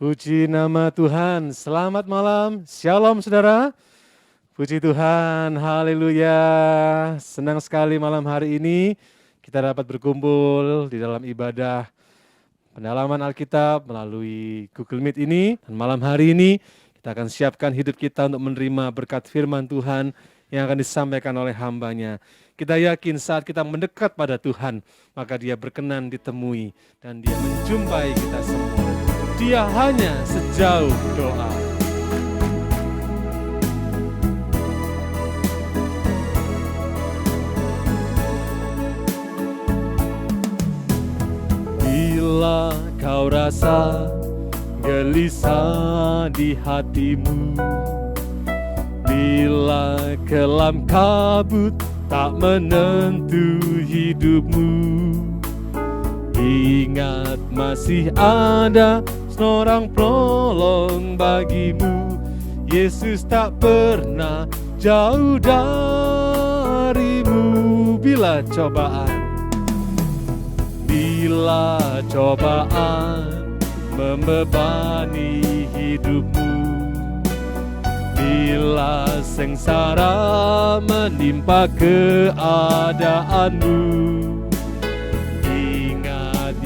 Puji nama Tuhan, selamat malam, shalom saudara. Puji Tuhan, haleluya. Senang sekali malam hari ini kita dapat berkumpul di dalam ibadah pendalaman Alkitab melalui Google Meet ini. Dan malam hari ini kita akan siapkan hidup kita untuk menerima berkat firman Tuhan yang akan disampaikan oleh hamba-Nya. Kita yakin saat kita mendekat pada Tuhan, maka Dia berkenan ditemui dan Dia menjumpai kita semua. Dia hanya sejauh doa. Bila kau rasa gelisah di hatimu, bila kelam kabut tak menentu hidupmu, ingat masih ada seorang penolong bagimu. Yesus tak pernah jauh darimu. Bila cobaan membebani hidupmu, bila sengsara menimpa keadaanmu,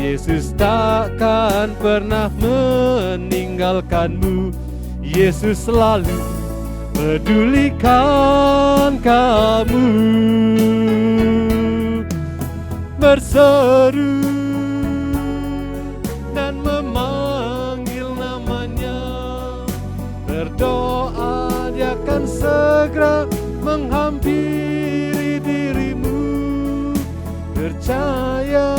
Yesus takkan pernah meninggalkanmu. Yesus selalu pedulikan kamu. Berseru dan memanggil namanya, berdoa Dia akan segera menghampiri dirimu. Percaya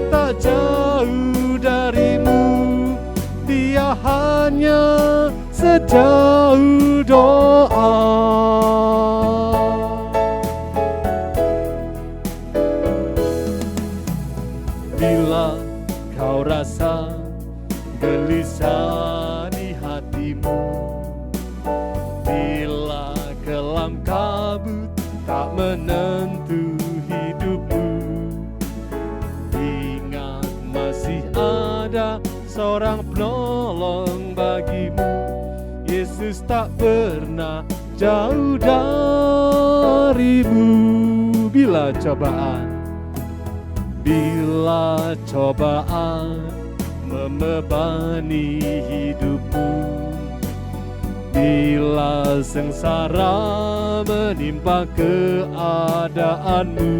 tak jauh darimu, Dia hanya sejauh doa. Bila kau rasa gelisah di hatimu, bila kelam kabut tak menentu hidupmu, ada seorang penolong bagimu. Yesus tak pernah jauh darimu. Bila cobaan membebani hidupmu, bila sengsara menimpa keadaanmu,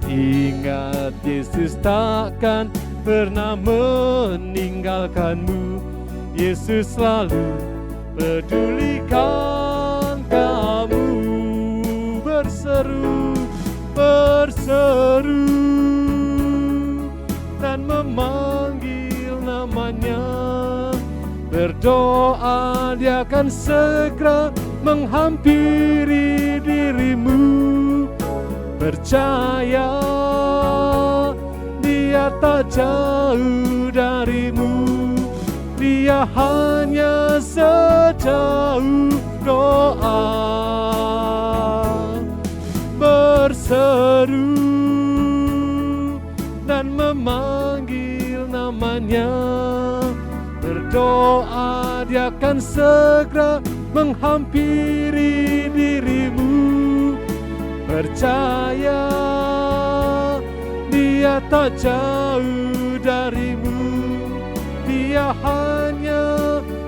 ingat Yesus takkan pernah meninggalkanmu. Yesus selalu pedulikan kamu. Berseru dan memanggil namanya, berdoa Dia akan segera menghampiri dirimu. Percaya Dia tak jauh darimu, Dia hanya sejauh doa. Berseru dan memanggil namanya, berdoa Dia akan segera menghampiri dirimu. Percaya Dia tak jauh darimu, Dia hanya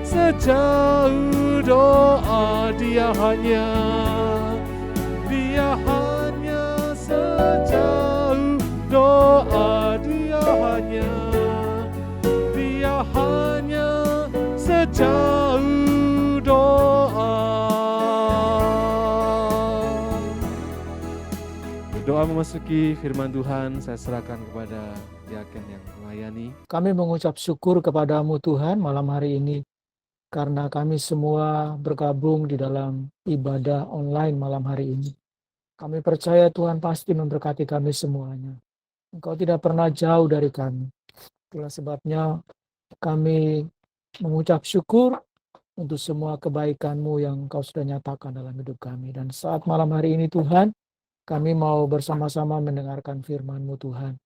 sejauh doa. Dia hanya sejauh doa. Dia hanya sejauh doa. Doa memasuki firman Tuhan, saya serahkan kepada diaken yang melayani. Kami mengucap syukur kepadamu Tuhan malam hari ini, karena kami semua bergabung di dalam ibadah online malam hari ini. Kami percaya Tuhan pasti memberkati kami semuanya. Engkau tidak pernah jauh dari kami. Itulah sebabnya kami mengucap syukur untuk semua kebaikan-Mu yang Engkau sudah nyatakan dalam hidup kami. Dan saat malam hari ini Tuhan, kami mau bersama-sama mendengarkan firman-Mu Tuhan.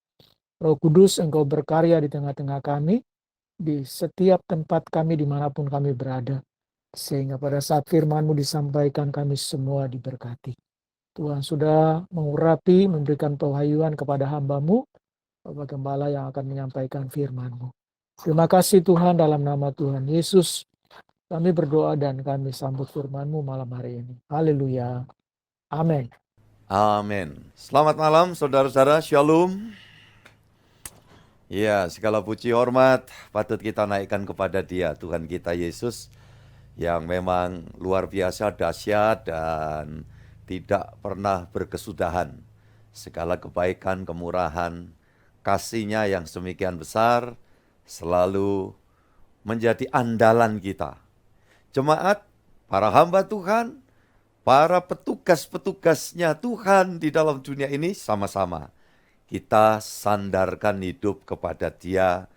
Roh Kudus, Engkau berkarya di tengah-tengah kami, di setiap tempat kami dimanapun kami berada. Sehingga pada saat firman-Mu disampaikan kami semua diberkati. Tuhan sudah mengurapi, memberikan pewahyuan kepada hamba-Mu, Bapak Gembala yang akan menyampaikan firman-Mu. Terima kasih Tuhan, dalam nama Tuhan Yesus, kami berdoa dan kami sambut firman-Mu malam hari ini. Haleluya. Amin. Amin. Selamat malam saudara-saudara, Shalom. Ya, segala puji hormat patut kita naikkan kepada Dia, Tuhan kita Yesus, yang memang luar biasa dahsyat dan tidak pernah berkesudahan. Segala kebaikan, kemurahan, kasih-Nya yang semikian besar selalu menjadi andalan kita. Jemaat, para hamba Tuhan, para petugas-petugasnya Tuhan di dalam dunia ini sama-sama kita sandarkan hidup kepada Dia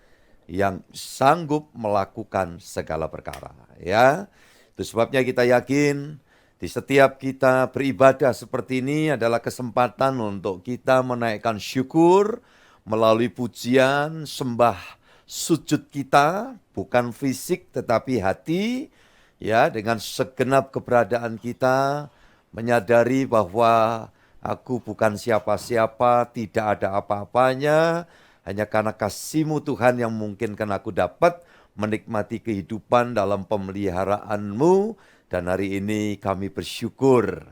yang sanggup melakukan segala perkara. Ya, itu sebabnya kita yakin di setiap kita beribadah seperti ini adalah kesempatan untuk kita menaikkan syukur melalui pujian, sembah, sujud kita, bukan fisik tetapi hati. Ya, dengan segenap keberadaan kita, menyadari bahwa aku bukan siapa-siapa, tidak ada apa-apanya, hanya karena kasih-Mu Tuhan yang memungkinkan aku dapat menikmati kehidupan dalam pemeliharaan-Mu, dan hari ini kami bersyukur.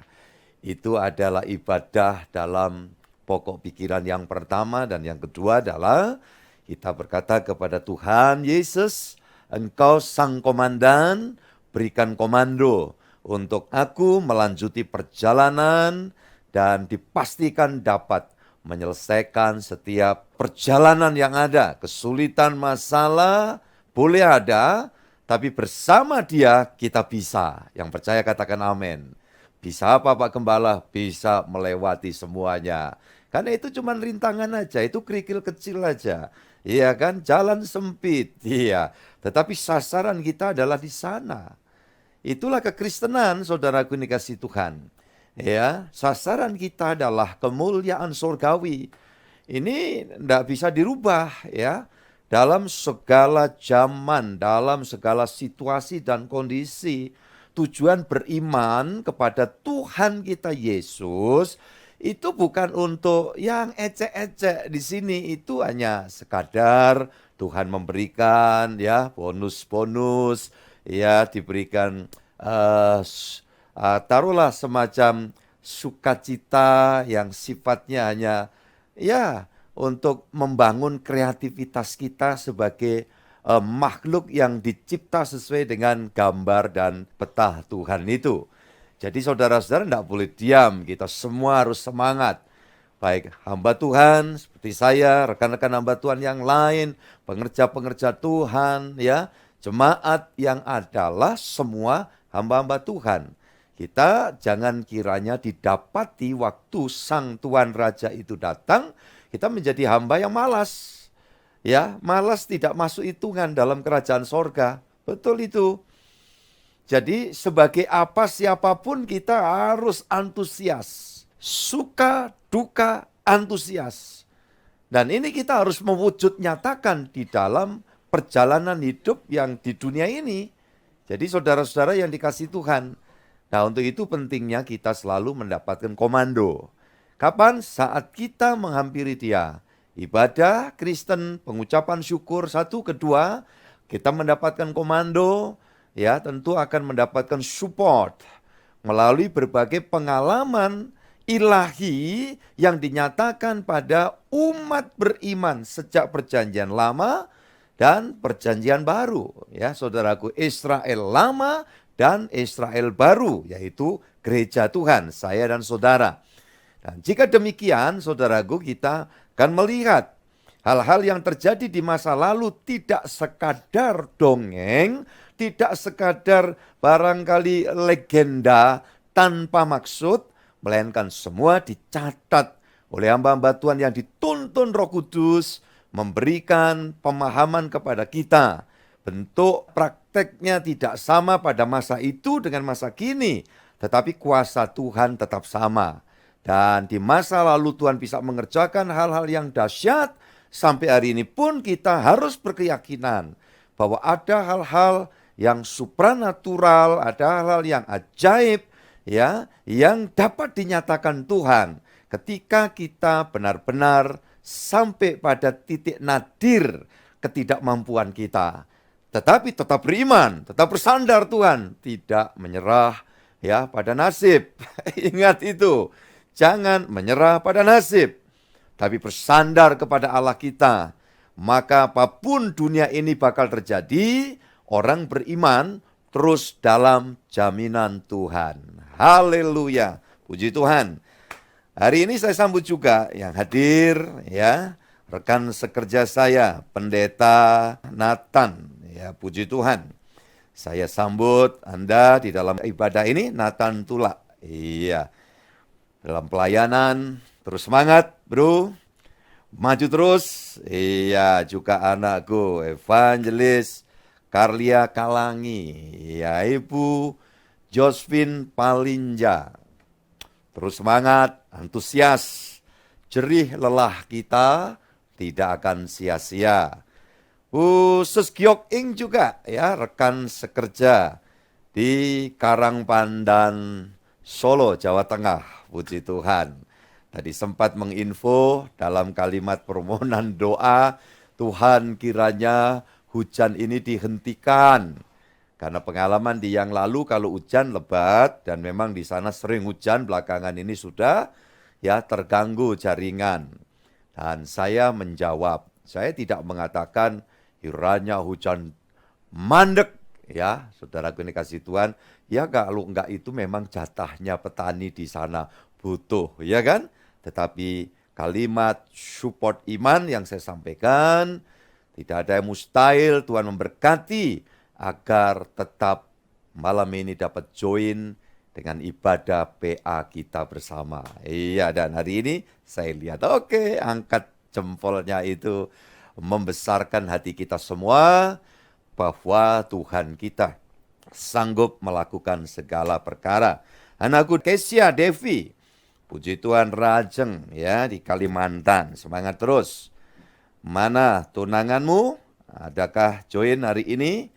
Itu adalah ibadah dalam pokok pikiran yang pertama, dan yang kedua adalah kita berkata kepada Tuhan Yesus, Engkau Sang Komandan, berikan komando untuk aku melanjuti perjalanan dan dipastikan dapat menyelesaikan setiap perjalanan yang ada. Kesulitan, masalah boleh ada, tapi bersama Dia kita bisa. Yang percaya katakan amin. Bisa apa Pak Gembala? Bisa melewati semuanya. Karena itu cuma rintangan aja, itu kerikil kecil aja. Iya kan, jalan sempit. Iya, tetapi sasaran kita adalah di sana. Itulah kekristenan, saudaraku ini kasih Tuhan. Ya, sasaran kita adalah kemuliaan surgawi. Ini tidak bisa dirubah ya. Dalam segala zaman, dalam segala situasi dan kondisi, tujuan beriman kepada Tuhan kita Yesus itu bukan untuk yang ecek-ecek di sini, itu hanya sekadar Tuhan memberikan ya bonus-bonus, ya diberikan taruhlah semacam sukacita yang sifatnya hanya ya untuk membangun kreativitas kita sebagai makhluk yang dicipta sesuai dengan gambar dan peta Tuhan itu. Jadi saudara-saudara tidak boleh diam, kita semua harus semangat. Baik hamba Tuhan seperti saya, rekan-rekan hamba Tuhan yang lain, pengerja-pengerja Tuhan ya, jemaat yang adalah semua hamba-hamba Tuhan. Kita jangan kiranya didapati waktu Sang Tuan Raja itu datang, kita menjadi hamba yang malas. Ya, malas tidak masuk hitungan dalam kerajaan sorga. Betul itu. Jadi sebagai apa siapapun kita harus antusias. Suka, duka, antusias. Dan ini kita harus mewujud nyatakan di dalam perjalanan hidup yang di dunia ini. Jadi saudara-saudara yang dikasihi Tuhan. Nah untuk itu pentingnya kita selalu mendapatkan komando. Kapan? Saat kita menghampiri Dia. Ibadah Kristen, pengucapan syukur, satu, kedua, kita mendapatkan komando, ya tentu akan mendapatkan support melalui berbagai pengalaman ilahi yang dinyatakan pada umat beriman sejak perjanjian lama dan perjanjian baru. Ya, saudaraku, Israel lama dan Israel baru, yaitu gereja Tuhan, saya dan saudara. Dan jika demikian, saudaraku, kita akan melihat hal-hal yang terjadi di masa lalu tidak sekadar dongeng, tidak sekadar barangkali legenda tanpa maksud, melainkan semua dicatat oleh hamba-hamba Tuhan yang dituntun Roh Kudus, memberikan pemahaman kepada kita. Bentuk prakteknya tidak sama pada masa itu dengan masa kini, tetapi kuasa Tuhan tetap sama. Dan di masa lalu Tuhan bisa mengerjakan hal-hal yang dahsyat, Sampai hari ini pun kita harus berkeyakinan bahwa ada hal-hal yang supranatural, ada hal-hal yang ajaib, ya, yang dapat dinyatakan Tuhan ketika kita benar-benar sampai pada titik nadir ketidakmampuan kita. Tetapi tetap beriman, tetap bersandar Tuhan, tidak menyerah ya pada nasib. Ingat itu, jangan menyerah pada nasib, tapi bersandar kepada Allah kita. Maka apapun dunia ini bakal terjadi, orang beriman terus dalam jaminan Tuhan. Haleluya, puji Tuhan. Hari ini saya sambut juga yang hadir, ya, rekan sekerja saya, Pendeta Nathan, ya, puji Tuhan. Saya sambut Anda di dalam ibadah ini, Nathan Tula. Iya, dalam pelayanan, terus semangat, bro. Maju terus. Iya, juga anakku, Evangelis Karlia Kalangi. Ya, Ibu Josephine Palinja. Terus semangat, antusias, jerih lelah kita tidak akan sia-sia. Sus Gyok Ing juga, ya, rekan sekerja di Karangpandan, Solo, Jawa Tengah. Puji Tuhan. Tadi sempat menginfo dalam kalimat permohonan doa, Tuhan kiranya hujan ini dihentikan. Karena pengalaman di yang lalu kalau hujan lebat dan memang di sana sering hujan, belakangan ini sudah ya terganggu jaringan. Dan saya menjawab, saya tidak mengatakan kiranya hujan mandek, ya, saudaraku ini kasih Tuhan. Ya kalau enggak itu memang jatahnya petani di sana butuh, ya kan? Tetapi kalimat support iman yang saya sampaikan, tidak ada yang mustahil, Tuhan memberkati agar tetap malam ini dapat join dengan ibadah PA kita bersama. Iya, dan hari ini saya lihat, oke, angkat jempolnya itu membesarkan hati kita semua bahwa Tuhan kita sanggup melakukan segala perkara. Anakku Kesia Devi, puji Tuhan, Rajeng, ya, di Kalimantan, semangat terus. Mana tunanganmu? Adakah join hari ini?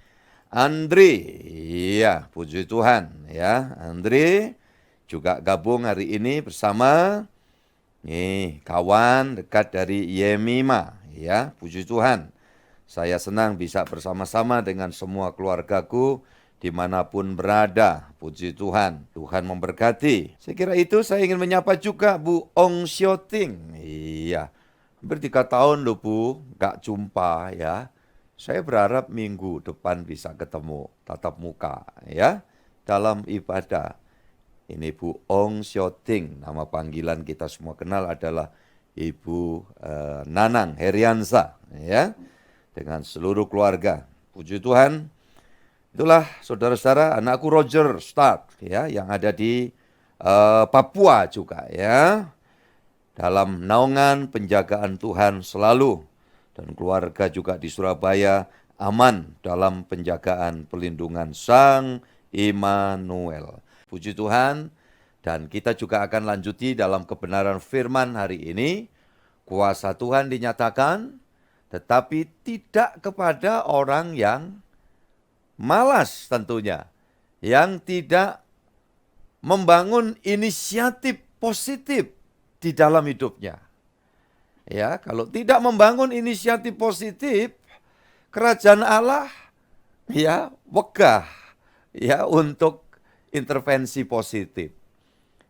Andre, iya, puji Tuhan, ya, Andre juga gabung hari ini bersama nih kawan dekat dari Yemima, ya, puji Tuhan. Saya senang bisa bersama-sama dengan semua keluargaku dimanapun berada, puji Tuhan. Tuhan memberkati. Saya kira itu. Saya ingin menyapa juga Bu Ong Sioting. Iya, hampir 3 tahun loh Bu, gak jumpa, ya. Saya berharap minggu depan bisa ketemu tatap muka, ya, dalam ibadah. Ini Bu Ong Sioting, nama panggilan kita semua kenal adalah Ibu Nanang Heriansa, ya, dengan seluruh keluarga. Puji Tuhan. Itulah saudara-saudara, anakku Roger Stark, ya, yang ada di Papua juga, ya, dalam naungan penjagaan Tuhan selalu. Dan keluarga juga di Surabaya aman dalam penjagaan pelindungan Sang Immanuel. Puji Tuhan. Dan kita juga akan lanjuti dalam kebenaran firman hari ini. Kuasa Tuhan dinyatakan, tetapi tidak kepada orang yang malas tentunya. Yang tidak membangun inisiatif positif di dalam hidupnya. Ya, kalau tidak membangun inisiatif positif, kerajaan Allah ya wegah ya untuk intervensi positif.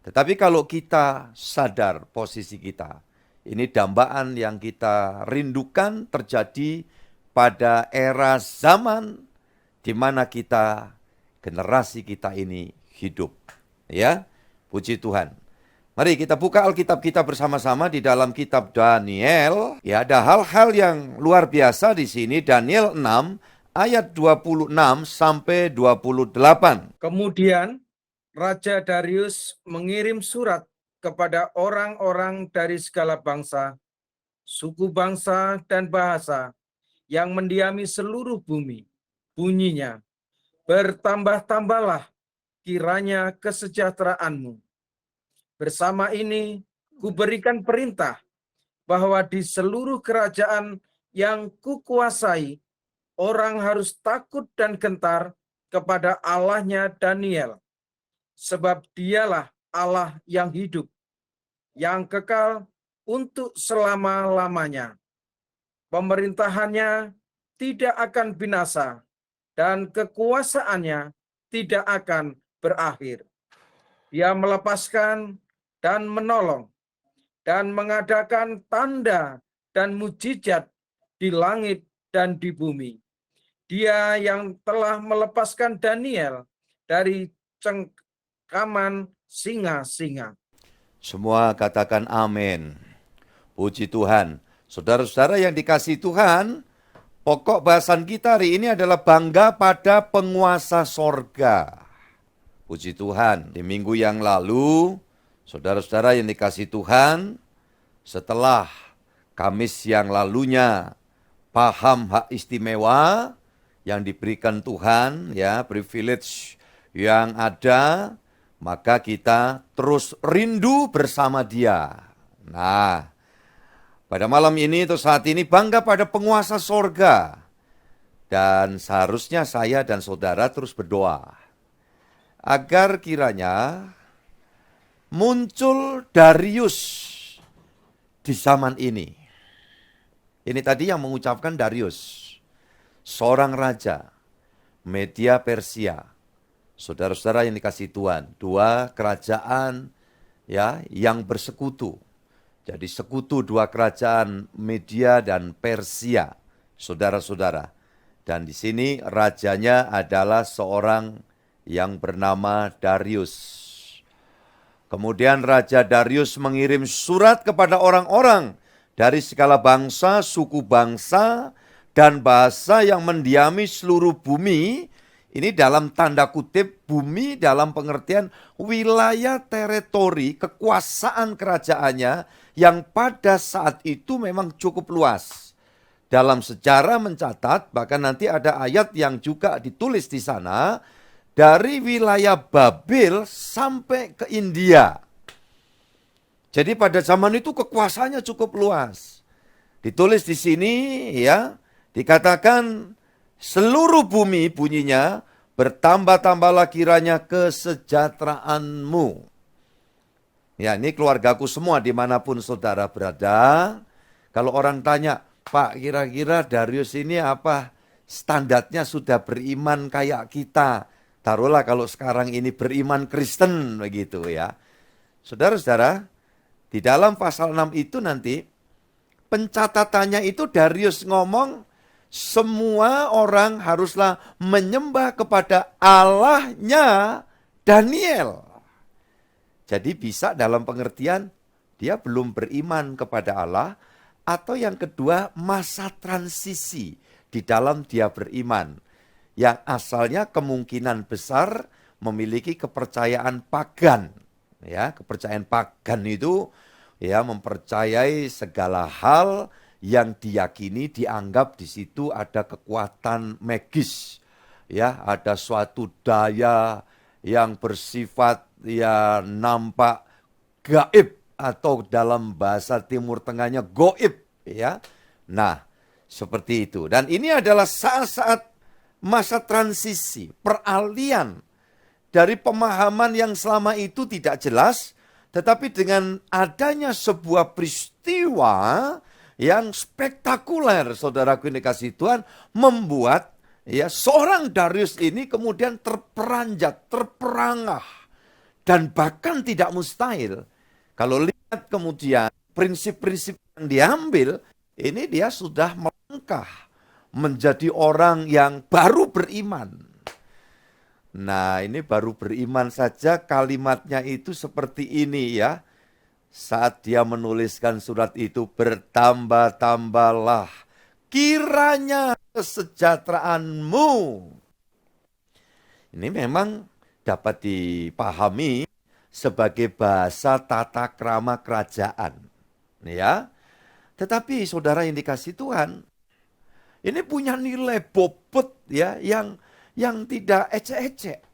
Tetapi kalau kita sadar posisi kita, ini dambaan yang kita rindukan terjadi pada era zaman di mana kita, generasi kita ini hidup. Ya, puji Tuhan. Mari kita buka Alkitab kita bersama-sama di dalam kitab Daniel. Ya, ada hal-hal yang luar biasa di sini. Daniel 6 ayat 26 sampai 28. Kemudian Raja Darius mengirim surat kepada orang-orang dari segala bangsa, suku bangsa, dan bahasa yang mendiami seluruh bumi. Bunyinya, bertambah-tambahlah kiranya kesejahteraanmu. Bersama ini, kuberikan perintah bahwa di seluruh kerajaan yang kukuasai, orang harus takut dan gentar kepada Allahnya Daniel, sebab dialah Allah yang hidup, yang kekal untuk selama-lamanya. Pemerintahannya tidak akan binasa, dan kekuasaannya tidak akan berakhir. Dia melepaskan dan menolong, dan mengadakan tanda dan mujizat di langit dan di bumi. Dia yang telah melepaskan Daniel dari cengkaman singa-singa. Semua katakan amin. Puji Tuhan. Saudara-saudara yang dikasihi Tuhan, pokok bahasan kita hari ini adalah bangga pada penguasa sorga. Puji Tuhan, di minggu yang lalu, saudara-saudara yang dikasihi Tuhan, setelah Kamis yang lalunya paham hak istimewa yang diberikan Tuhan, ya, privilege yang ada, maka kita terus rindu bersama Dia. Nah, pada malam ini atau saat ini bangga pada penguasa sorga. Dan seharusnya saya dan saudara terus berdoa. Agar kiranya muncul Darius di zaman ini. Ini tadi yang mengucapkan Darius. Seorang raja, Media Persia. Saudara-saudara yang dikasihi Tuhan. Dua kerajaan ya yang bersekutu. Jadi sekutu dua kerajaan Media dan Persia, saudara-saudara. Dan di sini rajanya adalah seorang yang bernama Darius. Kemudian Raja Darius mengirim surat kepada orang-orang dari segala bangsa, suku bangsa, dan bahasa yang mendiami seluruh bumi. Ini dalam tanda kutip bumi dalam pengertian wilayah teritori kekuasaan kerajaannya yang pada saat itu memang cukup luas. Dalam sejarah mencatat, bahkan nanti ada ayat yang juga ditulis di sana, dari wilayah Babel sampai ke India. Jadi pada zaman itu kekuasaannya cukup luas. Ditulis di sini ya, dikatakan seluruh bumi bunyinya, bertambah-tambahlah kiranya kesejahteraanmu. Ya, ini keluargaku semua dimanapun saudara berada. Kalau orang tanya, Pak, kira-kira Darius ini apa standarnya sudah beriman kayak kita? Taruhlah kalau sekarang ini beriman Kristen begitu ya. Saudara-saudara, di dalam pasal 6 itu nanti pencatatannya itu Darius ngomong semua orang haruslah menyembah kepada Allahnya Daniel. Jadi bisa dalam pengertian dia belum beriman kepada Allah, atau yang kedua masa transisi di dalam dia beriman. Yang asalnya kemungkinan besar memiliki kepercayaan pagan. Ya, kepercayaan pagan itu ya mempercayai segala hal yang diyakini dianggap di situ ada kekuatan magis. Ya, ada suatu daya yang bersifat ya nampak gaib atau dalam bahasa Timur Tengahnya goib ya. Nah, seperti itu. Dan ini adalah saat-saat masa transisi, peralihan dari pemahaman yang selama itu tidak jelas, tetapi dengan adanya sebuah peristiwa yang spektakuler, saudaraku yang dikasihi Tuhan, membuat ya seorang Darius ini kemudian terperanjat, terperangah, dan bahkan tidak mustahil. Kalau lihat kemudian prinsip-prinsip yang diambil, ini dia sudah melangkah menjadi orang yang baru beriman. Nah, ini baru beriman saja kalimatnya itu seperti ini ya. Saat dia menuliskan surat itu, bertambah-tambahlah kiranya kesejahteraanmu. Ini memang dapat dipahami sebagai bahasa tata krama kerajaan. Ya. Tetapi saudara yang dikasihi Tuhan, ini punya nilai bobot ya yang tidak ecek-ecek.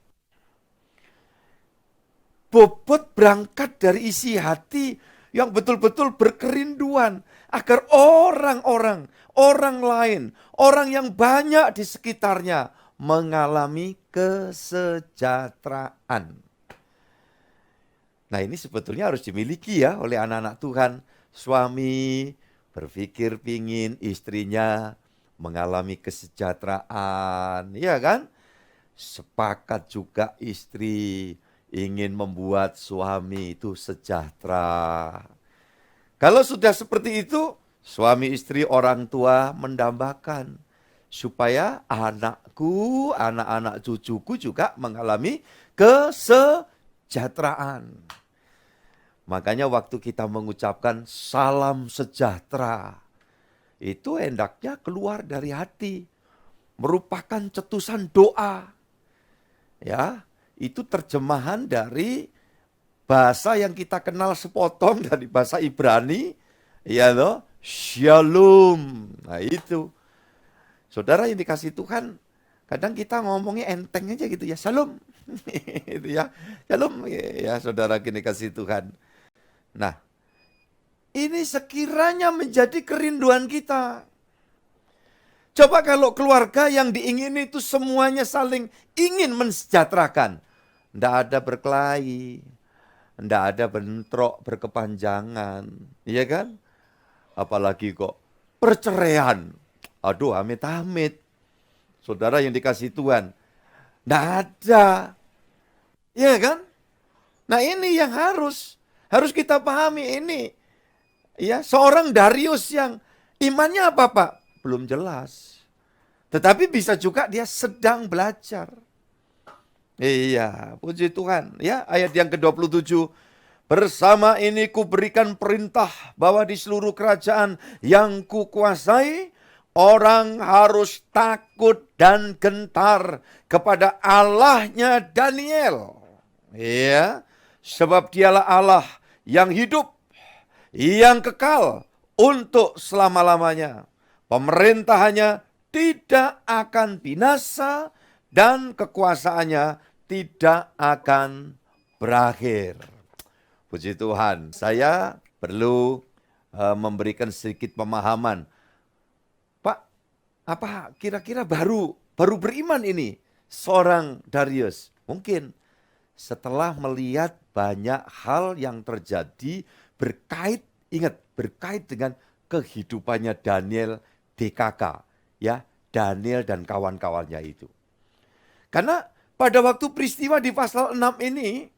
Bobot berangkat dari isi hati yang betul-betul berkerinduan agar orang lain, orang yang banyak di sekitarnya mengalami kesejahteraan. Nah, ini sebetulnya harus dimiliki ya oleh anak-anak Tuhan. Suami berpikir pingin istrinya mengalami kesejahteraan, ya kan? Sepakat juga istri ingin membuat suami itu sejahtera. Kalau sudah seperti itu, suami istri orang tua mendambakan supaya anakku, anak-anak cucuku juga mengalami kesejahteraan. Makanya waktu kita mengucapkan salam sejahtera, itu hendaknya keluar dari hati, merupakan cetusan doa. Ya, itu terjemahan dari bahasa yang kita kenal sepotong dari bahasa Ibrani, ya loh, shalom. Nah itu, saudara yang dikasih Tuhan, kadang kita ngomongnya enteng aja gitu ya, shalom, itu ya, shalom ya saudara yang dikasih Tuhan. Nah, ini sekiranya menjadi kerinduan kita. Coba kalau keluarga yang diingini itu semuanya saling ingin mensejahterakan. Tidak ada berkelahi, tidak ada bentrok berkepanjangan, iya kan? Apalagi kok perceraian. Aduh, amit-amit. Saudara yang dikasih Tuhan, tidak ada. Iya kan? Nah ini yang harus kita pahami ini. Ya, seorang Darius yang imannya apa Pak? Belum jelas. Tetapi bisa juga dia sedang belajar. Iya, puji Tuhan. Ya, ayat yang ke-27. Bersama ini kuberikan perintah bahwa di seluruh kerajaan yang kukuasai, orang harus takut dan gentar kepada Allahnya Daniel. Iya, sebab dialah Allah yang hidup, yang kekal untuk selama-lamanya. Pemerintahannya tidak akan binasa dan kekuasaannya tidak akan berakhir. Puji Tuhan, saya perlu memberikan sedikit pemahaman. Pak, apa kira-kira baru beriman ini seorang Darius? Mungkin setelah melihat banyak hal yang terjadi berkait dengan kehidupannya Daniel DKK, ya, Daniel dan kawan-kawannya itu. Karena pada waktu peristiwa di pasal 6 ini,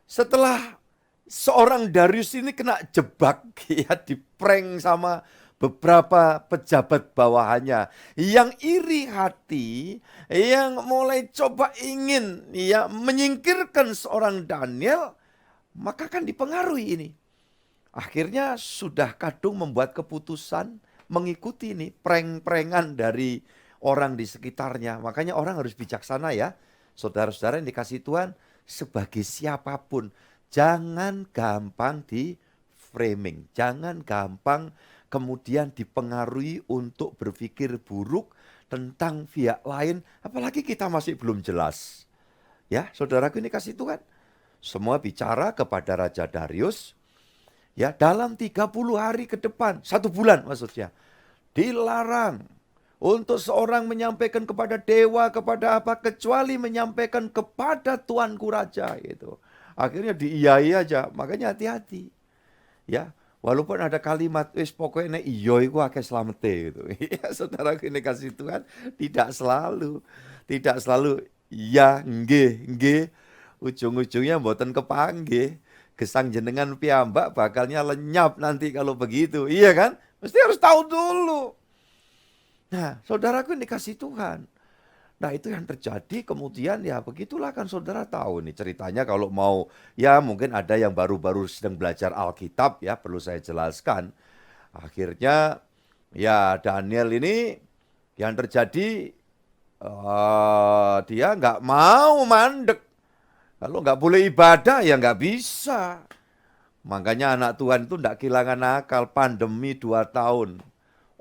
setelah seorang Darius ini kena jebak, ya, diprank sama beberapa pejabat bawahannya yang iri hati, yang mulai coba ingin ya menyingkirkan seorang Daniel, maka kan dipengaruhi ini. Akhirnya sudah kadung membuat keputusan mengikuti ini prank-prankan dari orang di sekitarnya. Makanya orang harus bijaksana ya. Saudara-saudara yang dikasih Tuhan, sebagai siapapun, jangan gampang di framing. Jangan gampang kemudian dipengaruhi untuk berpikir buruk tentang pihak lain. Apalagi kita masih belum jelas. Ya, saudaraku ini kasih Tuhan. Semua bicara kepada Raja Darius. Ya, dalam 30 hari ke depan, 1 bulan maksudnya, dilarang untuk seorang menyampaikan kepada dewa, kepada apa, kecuali menyampaikan kepada tuanku raja gitu. Akhirnya diiyai aja, makanya hati-hati. Ya, walaupun ada kalimat wis pokoknya iyo iku akeh slamete gitu. Ya, saudara ini kasih Tuhan tidak selalu ya nggih, ujung-ujungnya mboten kepanggih. Gesang jenengan piyambak bakalnya lenyap nanti kalau begitu. Iya kan? Mesti harus tahu dulu. Nah, saudaraku ini dikasih Tuhan. Nah, itu yang terjadi kemudian ya begitulah kan saudara tahu nih ceritanya kalau mau ya mungkin ada yang baru-baru sedang belajar Alkitab ya perlu saya jelaskan. Akhirnya ya Daniel ini yang terjadi dia nggak mau mandek. Kalau nggak boleh ibadah ya nggak bisa. Makanya anak Tuhan itu nggak kehilangan akal. Pandemi 2 tahun.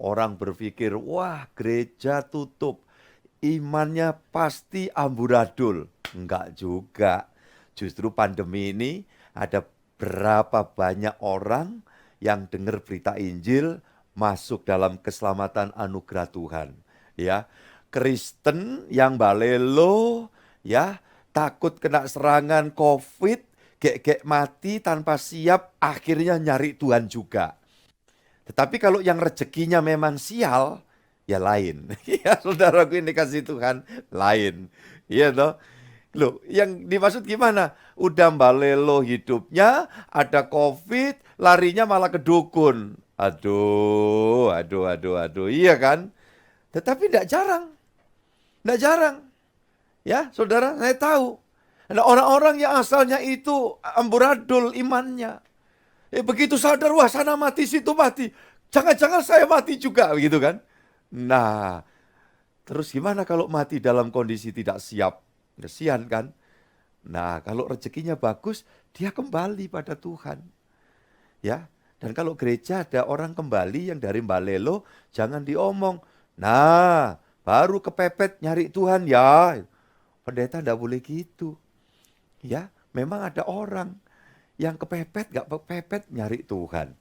Orang berpikir, wah gereja tutup. Imannya pasti amburadul. Enggak juga. Justru pandemi ini ada berapa banyak orang yang dengar berita Injil masuk dalam keselamatan anugerah Tuhan. Ya, Kristen yang balelo, ya, takut kena serangan COVID, gek mati tanpa siap, akhirnya nyari Tuhan juga. Tetapi kalau yang rezekinya memang sial, ya lain. Ya, saudaraku, ini kasih Tuhan lain. Iya toh? Loh, yang dimaksud gimana? Udah balelo hidupnya, ada COVID, larinya malah ke dukun. Aduh, iya kan? Tetapi tidak jarang. Ya, saudara, saya tahu. Ada orang-orang yang asalnya itu amburadul imannya. Begitu sadar, wah sana mati, situ mati. Jangan-jangan saya mati juga, begitu kan? Nah, terus gimana kalau mati dalam kondisi tidak siap? Kesian kan? Nah, kalau rezekinya bagus, dia kembali pada Tuhan. Ya, dan kalau gereja ada orang kembali yang dari balelo, jangan diomong. Nah, baru kepepet nyari Tuhan ya. Pendeta enggak boleh gitu. Ya, memang ada orang yang kepepet, gak kepepet nyari Tuhan.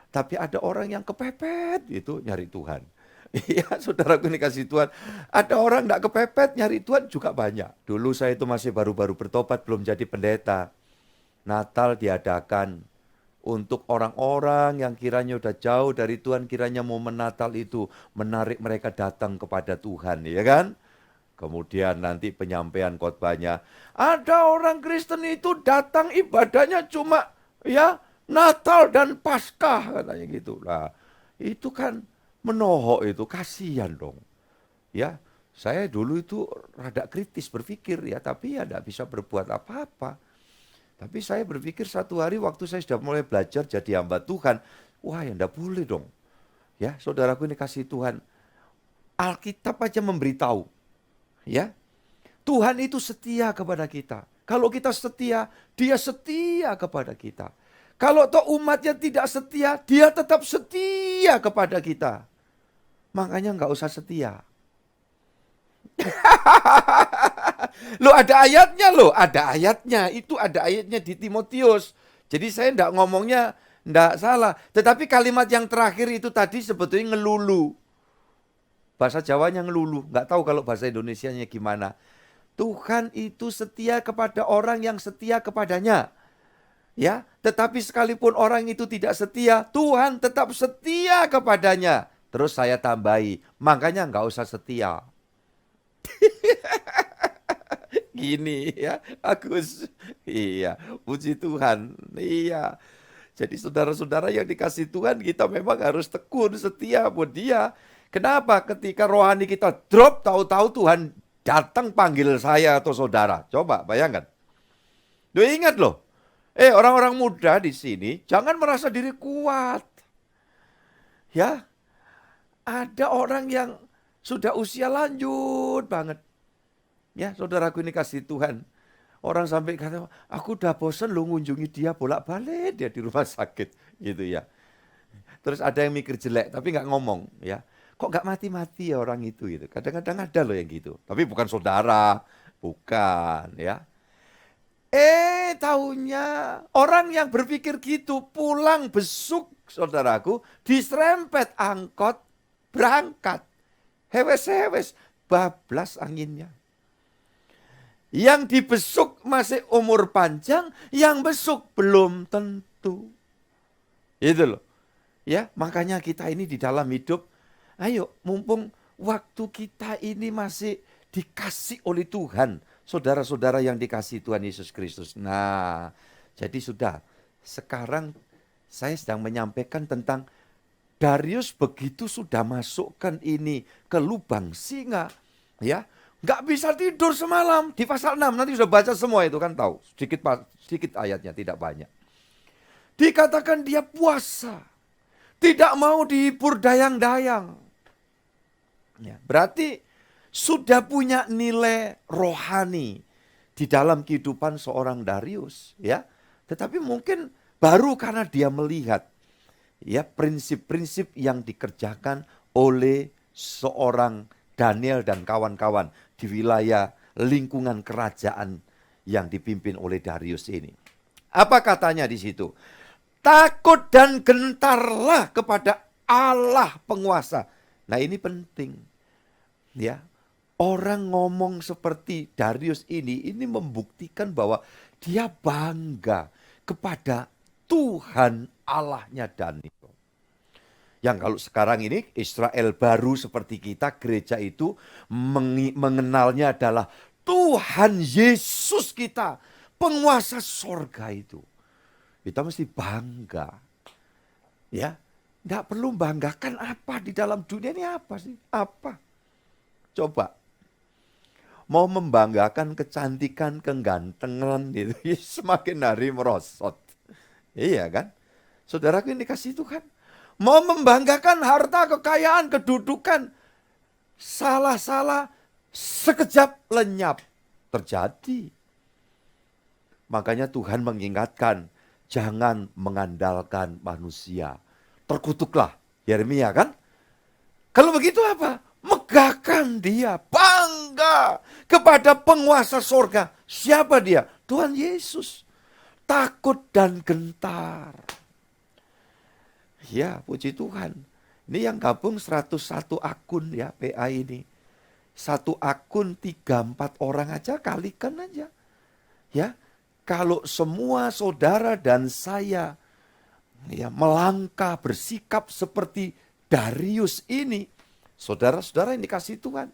Tapi ada orang yang kepepet itu nyari Tuhan. Iya, saudaraku ini kasih Tuhan. Ada orang enggak kepepet nyari Tuhan juga banyak. Dulu saya itu masih baru-baru bertobat, belum jadi pendeta. Natal diadakan untuk orang-orang yang kiranya udah jauh dari Tuhan, kiranya mau menatal itu, menarik mereka datang kepada Tuhan, ya kan? Kemudian nanti penyampaian khotbahnya, ada orang Kristen itu datang ibadahnya cuma ya Natal dan Paskah, katanya gitu. Lah, itu kan menohok, itu kasihan dong. Ya, saya dulu itu rada kritis berpikir ya, tapi ya tidak bisa berbuat apa-apa. Tapi saya berpikir satu hari waktu saya sudah mulai belajar jadi hamba Tuhan, wah ya tidak boleh dong. Ya, saudaraku ini kasih Tuhan. Alkitab aja memberitahu, ya, Tuhan itu setia kepada kita. Kalau kita setia, dia setia kepada kita. Kalau toh umatnya tidak setia, dia tetap setia kepada kita. Makanya nggak usah setia. Loh, ada ayatnya loh, ada ayatnya. Itu ada ayatnya di Timotius. Jadi saya enggak ngomongnya enggak salah. Tetapi kalimat yang terakhir itu tadi sebetulnya ngelulu. Bahasa Jawanya ngelulu. Enggak tahu kalau bahasa Indonesianya gimana. Tuhan itu setia kepada orang yang setia kepadanya. Ya, tetapi sekalipun orang itu tidak setia, Tuhan tetap setia kepadanya. Terus saya tambahi, makanya enggak usah setia. Gini ya, Agus. Iya, puji Tuhan. Iya. Jadi saudara-saudara yang dikasih Tuhan, kita memang harus tekun, setia buat dia. Kenapa? Ketika rohani kita drop, tahu-tahu Tuhan datang panggil saya atau saudara. Coba bayangkan. Duh, ingat loh. Orang-orang muda di sini, jangan merasa diri kuat. Ya, ada orang yang sudah usia lanjut banget. Ya, saudaraku ini kasih Tuhan. Orang sampai kata, aku udah bosan lo ngunjungi dia bolak-balik dia di rumah sakit, gitu ya. Terus ada yang mikir jelek, tapi nggak ngomong, ya. Kok nggak mati-mati ya orang itu, gitu. Kadang-kadang ada loh yang gitu. Tapi bukan saudara, bukan, ya. Taunya orang yang berpikir gitu pulang besuk, saudaraku, diserempet angkot, berangkat. Hewes-hewes, bablas anginnya. Yang dibesuk masih umur panjang, yang besuk belum tentu. Itu loh. Ya, makanya kita ini di dalam hidup, ayo mumpung waktu kita ini masih dikasih oleh Tuhan, saudara-saudara yang dikasih Tuhan Yesus Kristus. Nah, jadi sudah, sekarang saya sedang menyampaikan tentang Darius begitu sudah masukkan ini ke lubang singa, ya. Nggak bisa tidur semalam. Di pasal 6 nanti sudah baca semua itu kan tahu. Sedikit ayatnya, tidak banyak. Dikatakan dia puasa. Tidak mau dihibur dayang-dayang. Ya, berarti sudah punya nilai rohani di dalam kehidupan seorang Darius. Ya. Tetapi mungkin baru karena dia melihat ya prinsip-prinsip yang dikerjakan oleh seorang Daniel dan kawan-kawan di wilayah lingkungan kerajaan yang dipimpin oleh Darius ini. Apa katanya di situ? Takut dan gentarlah kepada Allah penguasa. Nah, ini penting. Ya. Orang ngomong seperti Darius ini membuktikan bahwa dia bangga kepada Tuhan Allahnya Daniel. Yang kalau sekarang ini Israel baru seperti kita, gereja itu mengenalnya adalah Tuhan Yesus kita, penguasa sorga itu. Kita mesti bangga. Ya, tidak perlu banggakan apa di dalam dunia ini apa sih? Apa? Coba. Mau membanggakan kecantikan, kegantengan gitu, semakin hari merosot. Iya kan? Saudaraku ini dikasih Tuhan. Mau membanggakan harta, kekayaan, kedudukan, salah-salah, sekejap lenyap. Terjadi. Makanya Tuhan mengingatkan, jangan mengandalkan manusia. Terkutuklah, Yeremia kan? Kalau begitu apa? Megahkan dia, bangga kepada penguasa sorga. Siapa dia? Tuhan Yesus. Takut dan gentar. Ya, puji Tuhan. Ini yang gabung 101 akun ya, PA ini. Satu akun 3-4 orang aja, kalikan aja. Ya, kalau semua saudara dan saya ya melangkah bersikap seperti Darius ini, saudara-saudara yang dikasih Tuhan,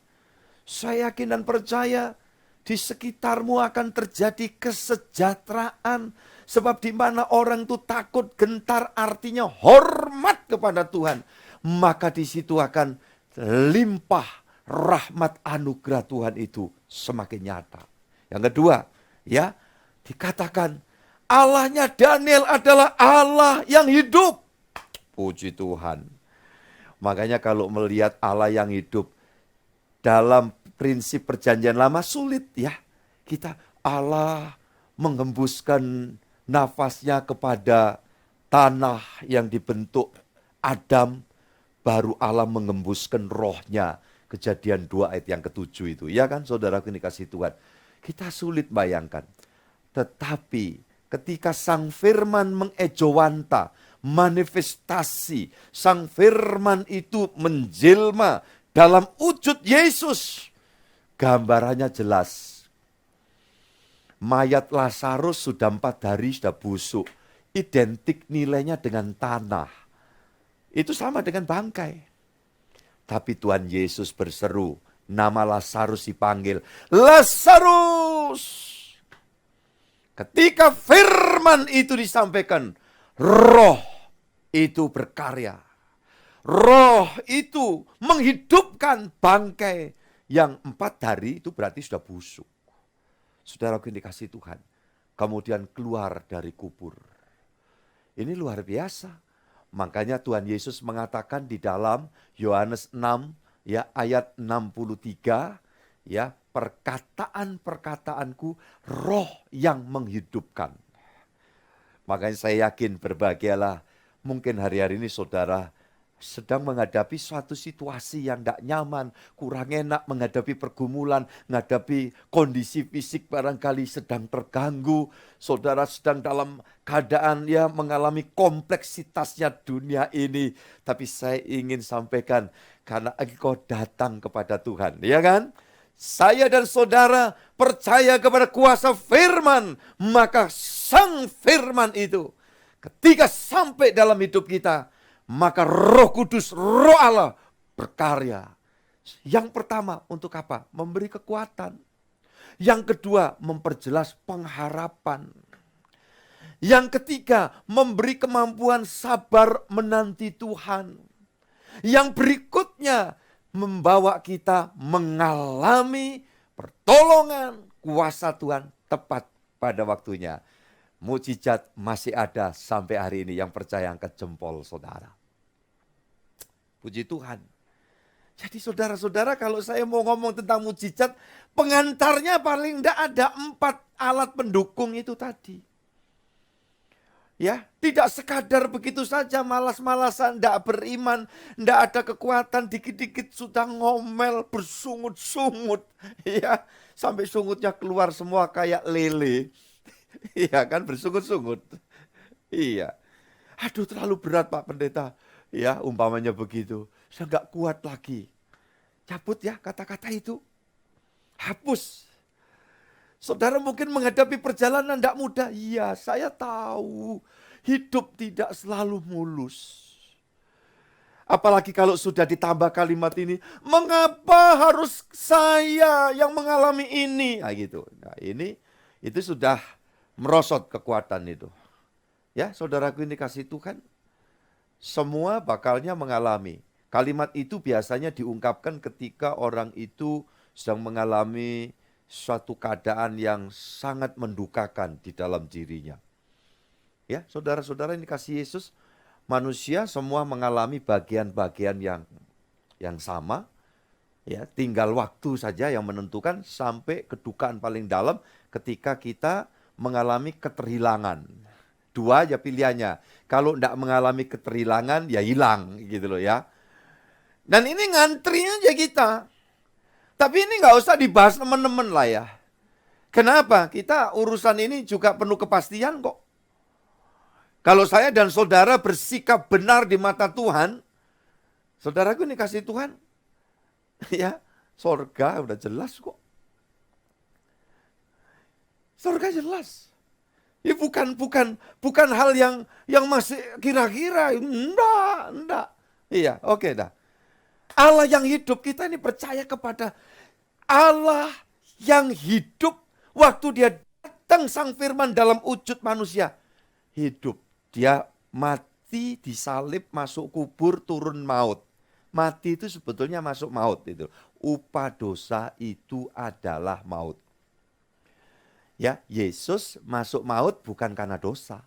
saya yakin dan percaya di sekitarmu akan terjadi kesejahteraan. Sebab di mana orang itu takut, gentar, artinya hormat kepada Tuhan. Maka di situ akan limpah rahmat anugerah Tuhan itu semakin nyata. Yang kedua, ya, dikatakan Allahnya Daniel adalah Allah yang hidup. Puji Tuhan. Makanya kalau melihat Allah yang hidup dalam prinsip perjanjian lama sulit ya. Kita Allah menghembuskan nafasnya kepada tanah yang dibentuk Adam, baru Allah mengembuskan rohnya. Kejadian 2 ayat yang ke-7 itu. Ya kan saudaraku ini kasih Tuhan. Kita sulit bayangkan. Tetapi ketika Sang Firman mengejawanta, manifestasi, Sang Firman itu menjelma dalam wujud Yesus. Gambarannya jelas. Mayat Lazarus sudah 4 hari sudah busuk. Identik nilainya dengan tanah. Itu sama dengan bangkai. Tapi Tuhan Yesus berseru, nama Lazarus dipanggil, Lazarus! Ketika firman itu disampaikan, roh itu berkarya. Roh itu menghidupkan bangkai yang 4 hari itu berarti sudah busuk. Saudaraku yang dikasih Tuhan, kemudian keluar dari kubur. Ini luar biasa. Makanya Tuhan Yesus mengatakan di dalam Yohanes 6 ya ayat 63 ya, perkataan-perkataanku roh yang menghidupkan. Makanya saya yakin berbahagialah mungkin hari-hari ini saudara sedang menghadapi suatu situasi yang tidak nyaman, kurang enak, menghadapi pergumulan, menghadapi kondisi fisik barangkali sedang terganggu, saudara sedang dalam keadaan ya mengalami kompleksitasnya dunia ini. Tapi saya ingin sampaikan, karena engkau datang kepada Tuhan, ya kan? Saya dan saudara percaya kepada kuasa firman, maka Sang Firman itu ketika sampai dalam hidup kita, maka Roh Kudus, Roh Allah berkarya. Yang pertama untuk apa? Memberi kekuatan. Yang kedua memperjelas pengharapan. Yang ketiga memberi kemampuan sabar menanti Tuhan. Yang berikutnya membawa kita mengalami pertolongan kuasa Tuhan tepat pada waktunya. Mukjizat masih ada sampai hari ini, yang percaya angkat jempol saudara. Puji Tuhan. Jadi saudara-saudara, kalau saya mau ngomong tentang mukjizat, pengantarnya paling tidak ada 4 alat pendukung itu tadi. Ya, tidak sekadar begitu saja malas-malasan, tidak beriman, tidak ada kekuatan, dikit-dikit sudah ngomel, bersungut-sungut. Ya, sampai sungutnya keluar semua kayak lele. Iya kan, bersungut-sungut. Iya. Aduh terlalu berat Pak Pendeta. Ya umpamanya begitu. Saya nggak kuat lagi. Cabut ya kata-kata itu. Hapus. Saudara mungkin menghadapi perjalanan tidak mudah. Iya, saya tahu. Hidup tidak selalu mulus. Apalagi kalau sudah ditambah kalimat ini, mengapa harus saya yang mengalami ini? Nah gitu. Nah ini, itu sudah merosot kekuatan itu. Ya, saudaraku ini kasih Tuhan, semua bakalnya mengalami. Kalimat itu biasanya diungkapkan ketika orang itu sedang mengalami suatu keadaan yang sangat mendukakan di dalam dirinya. Ya, saudara-saudara ini kasih Yesus, manusia semua mengalami bagian-bagian yang sama. Ya, tinggal waktu saja yang menentukan sampai kedukaan paling dalam ketika kita mengalami keterhilangan. Dua aja pilihannya. Kalau tidak mengalami keterhilangan, ya hilang gitu loh ya. Dan ini ngantri aja kita. Tapi ini nggak usah dibahas teman-teman lah ya. Kenapa? Kita urusan ini juga penuh kepastian kok. Kalau saya dan saudara bersikap benar di mata Tuhan, saudaraku ini kasih Tuhan, ya sorga udah jelas kok. Sorga jelas. Ya bukan hal yang masih kira-kira. Enggak. Iya, oke dah. Allah yang hidup, kita ini percaya kepada Allah yang hidup waktu dia datang sang firman dalam wujud manusia. Hidup. Dia mati, disalib, masuk kubur, turun maut. Mati itu sebetulnya masuk maut itu. Upah dosa itu adalah maut. Ya, Yesus masuk maut bukan karena dosa.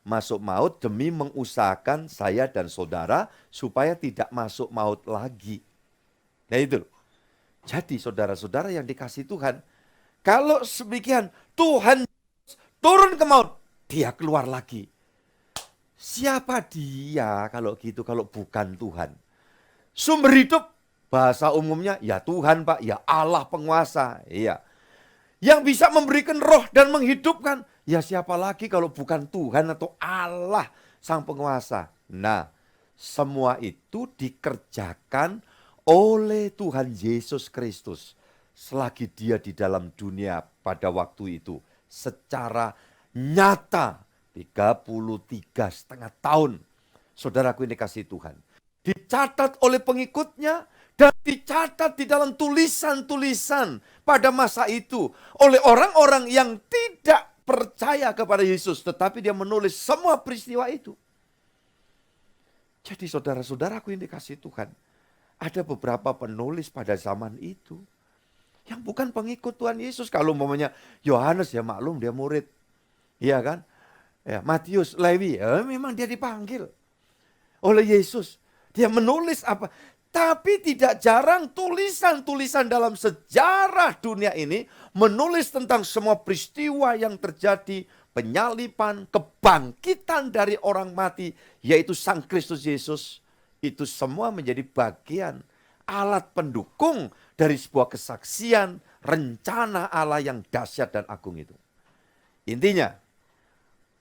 Masuk maut demi mengusahakan saya dan saudara supaya tidak masuk maut lagi. Nah itu. Jadi saudara-saudara yang dikasih Tuhan, kalau semikian Tuhan turun ke maut, dia keluar lagi. Siapa dia kalau gitu, kalau bukan Tuhan? Sumber hidup, bahasa umumnya ya Tuhan Pak, ya Allah penguasa. Iya. Yang bisa memberikan roh dan menghidupkan, ya siapa lagi kalau bukan Tuhan atau Allah sang penguasa. Nah, semua itu dikerjakan oleh Tuhan Yesus Kristus selagi dia di dalam dunia pada waktu itu secara nyata 33,5 tahun. Saudaraku ini kasih Tuhan. Dicatat oleh pengikutnya dan dicatat di dalam tulisan-tulisan pada masa itu oleh orang-orang yang tidak percaya kepada Yesus, tetapi dia menulis semua peristiwa itu. Jadi saudara-saudaraku yang dikasih Tuhan, ada beberapa penulis pada zaman itu yang bukan pengikut Tuhan Yesus. Kalau umpamanya Yohanes ya maklum dia murid, iya kan? Ya, Matius, Lewi, ya memang dia dipanggil oleh Yesus. Dia menulis apa? Tapi tidak jarang tulisan-tulisan dalam sejarah dunia ini menulis tentang semua peristiwa yang terjadi, penyaliban, kebangkitan dari orang mati, yaitu Sang Kristus Yesus. Itu semua menjadi bagian alat pendukung dari sebuah kesaksian, rencana Allah yang dahsyat dan agung itu. Intinya,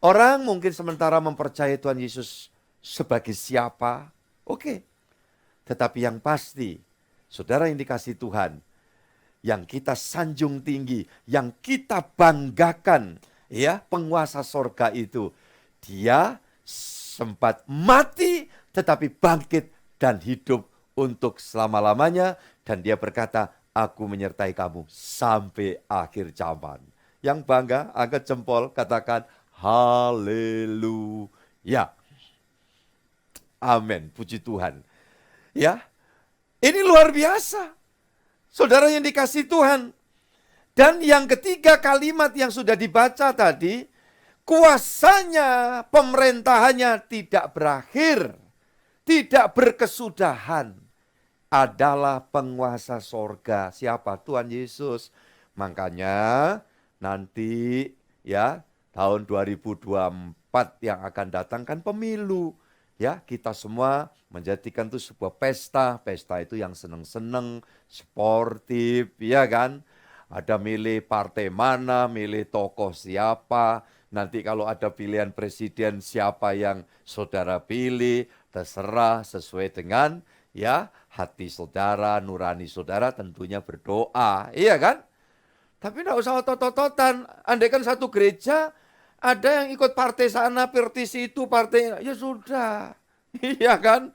orang mungkin sementara mempercayai Tuhan Yesus sebagai siapa, oke. Tetapi yang pasti, saudara yang dikasih Tuhan, yang kita sanjung tinggi, yang kita banggakan, ya penguasa sorga itu, dia sempat mati tetapi bangkit dan hidup untuk selama-lamanya, dan dia berkata, aku menyertai kamu sampai akhir zaman. Yang bangga, angkat jempol, katakan haleluya. Amin, puji Tuhan. Ya, ini luar biasa. Saudara yang dikasih Tuhan. Dan yang ketiga kalimat yang sudah dibaca tadi, kuasanya, pemerintahannya tidak berakhir, tidak berkesudahan. Adalah penguasa sorga. Siapa? Tuhan Yesus. Makanya nanti ya tahun 2024 yang akan datang kan pemilu. Ya, kita semua menjadikan itu sebuah pesta. Pesta itu yang seneng-seneng, sportif, ya kan? Ada milih partai mana, milih tokoh siapa. Nanti kalau ada pilihan presiden siapa yang saudara pilih, terserah sesuai dengan ya hati saudara, nurani saudara tentunya berdoa. Iya kan? Tapi enggak usah otot-ototan. Andai kan satu gereja ada yang ikut partai sana, partai situ, partai ya sudah. Iya kan?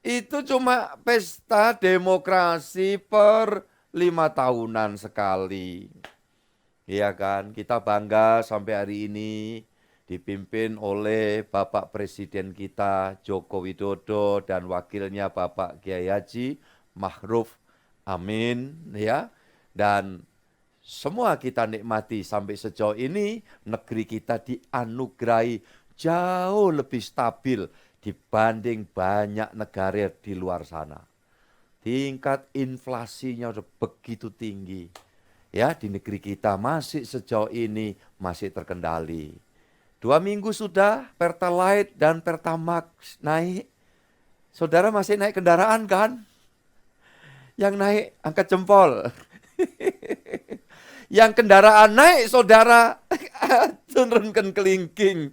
Itu cuma pesta demokrasi per 5 tahunan sekali. Iya kan? Kita bangga sampai hari ini dipimpin oleh Bapak Presiden kita Joko Widodo dan wakilnya Bapak Kiai Haji Ma'ruf Amin ya. Dan semua kita nikmati sampai sejauh ini negeri kita dianugerahi jauh lebih stabil dibanding banyak negara di luar sana. Tingkat inflasinya udah begitu tinggi. Ya, di negeri kita masih sejauh ini masih terkendali. 2 minggu sudah Pertalite dan Pertamax naik. Saudara masih naik kendaraan kan? Yang naik angkat jempol. Yang kendaraan naik saudara turunkan kelingking.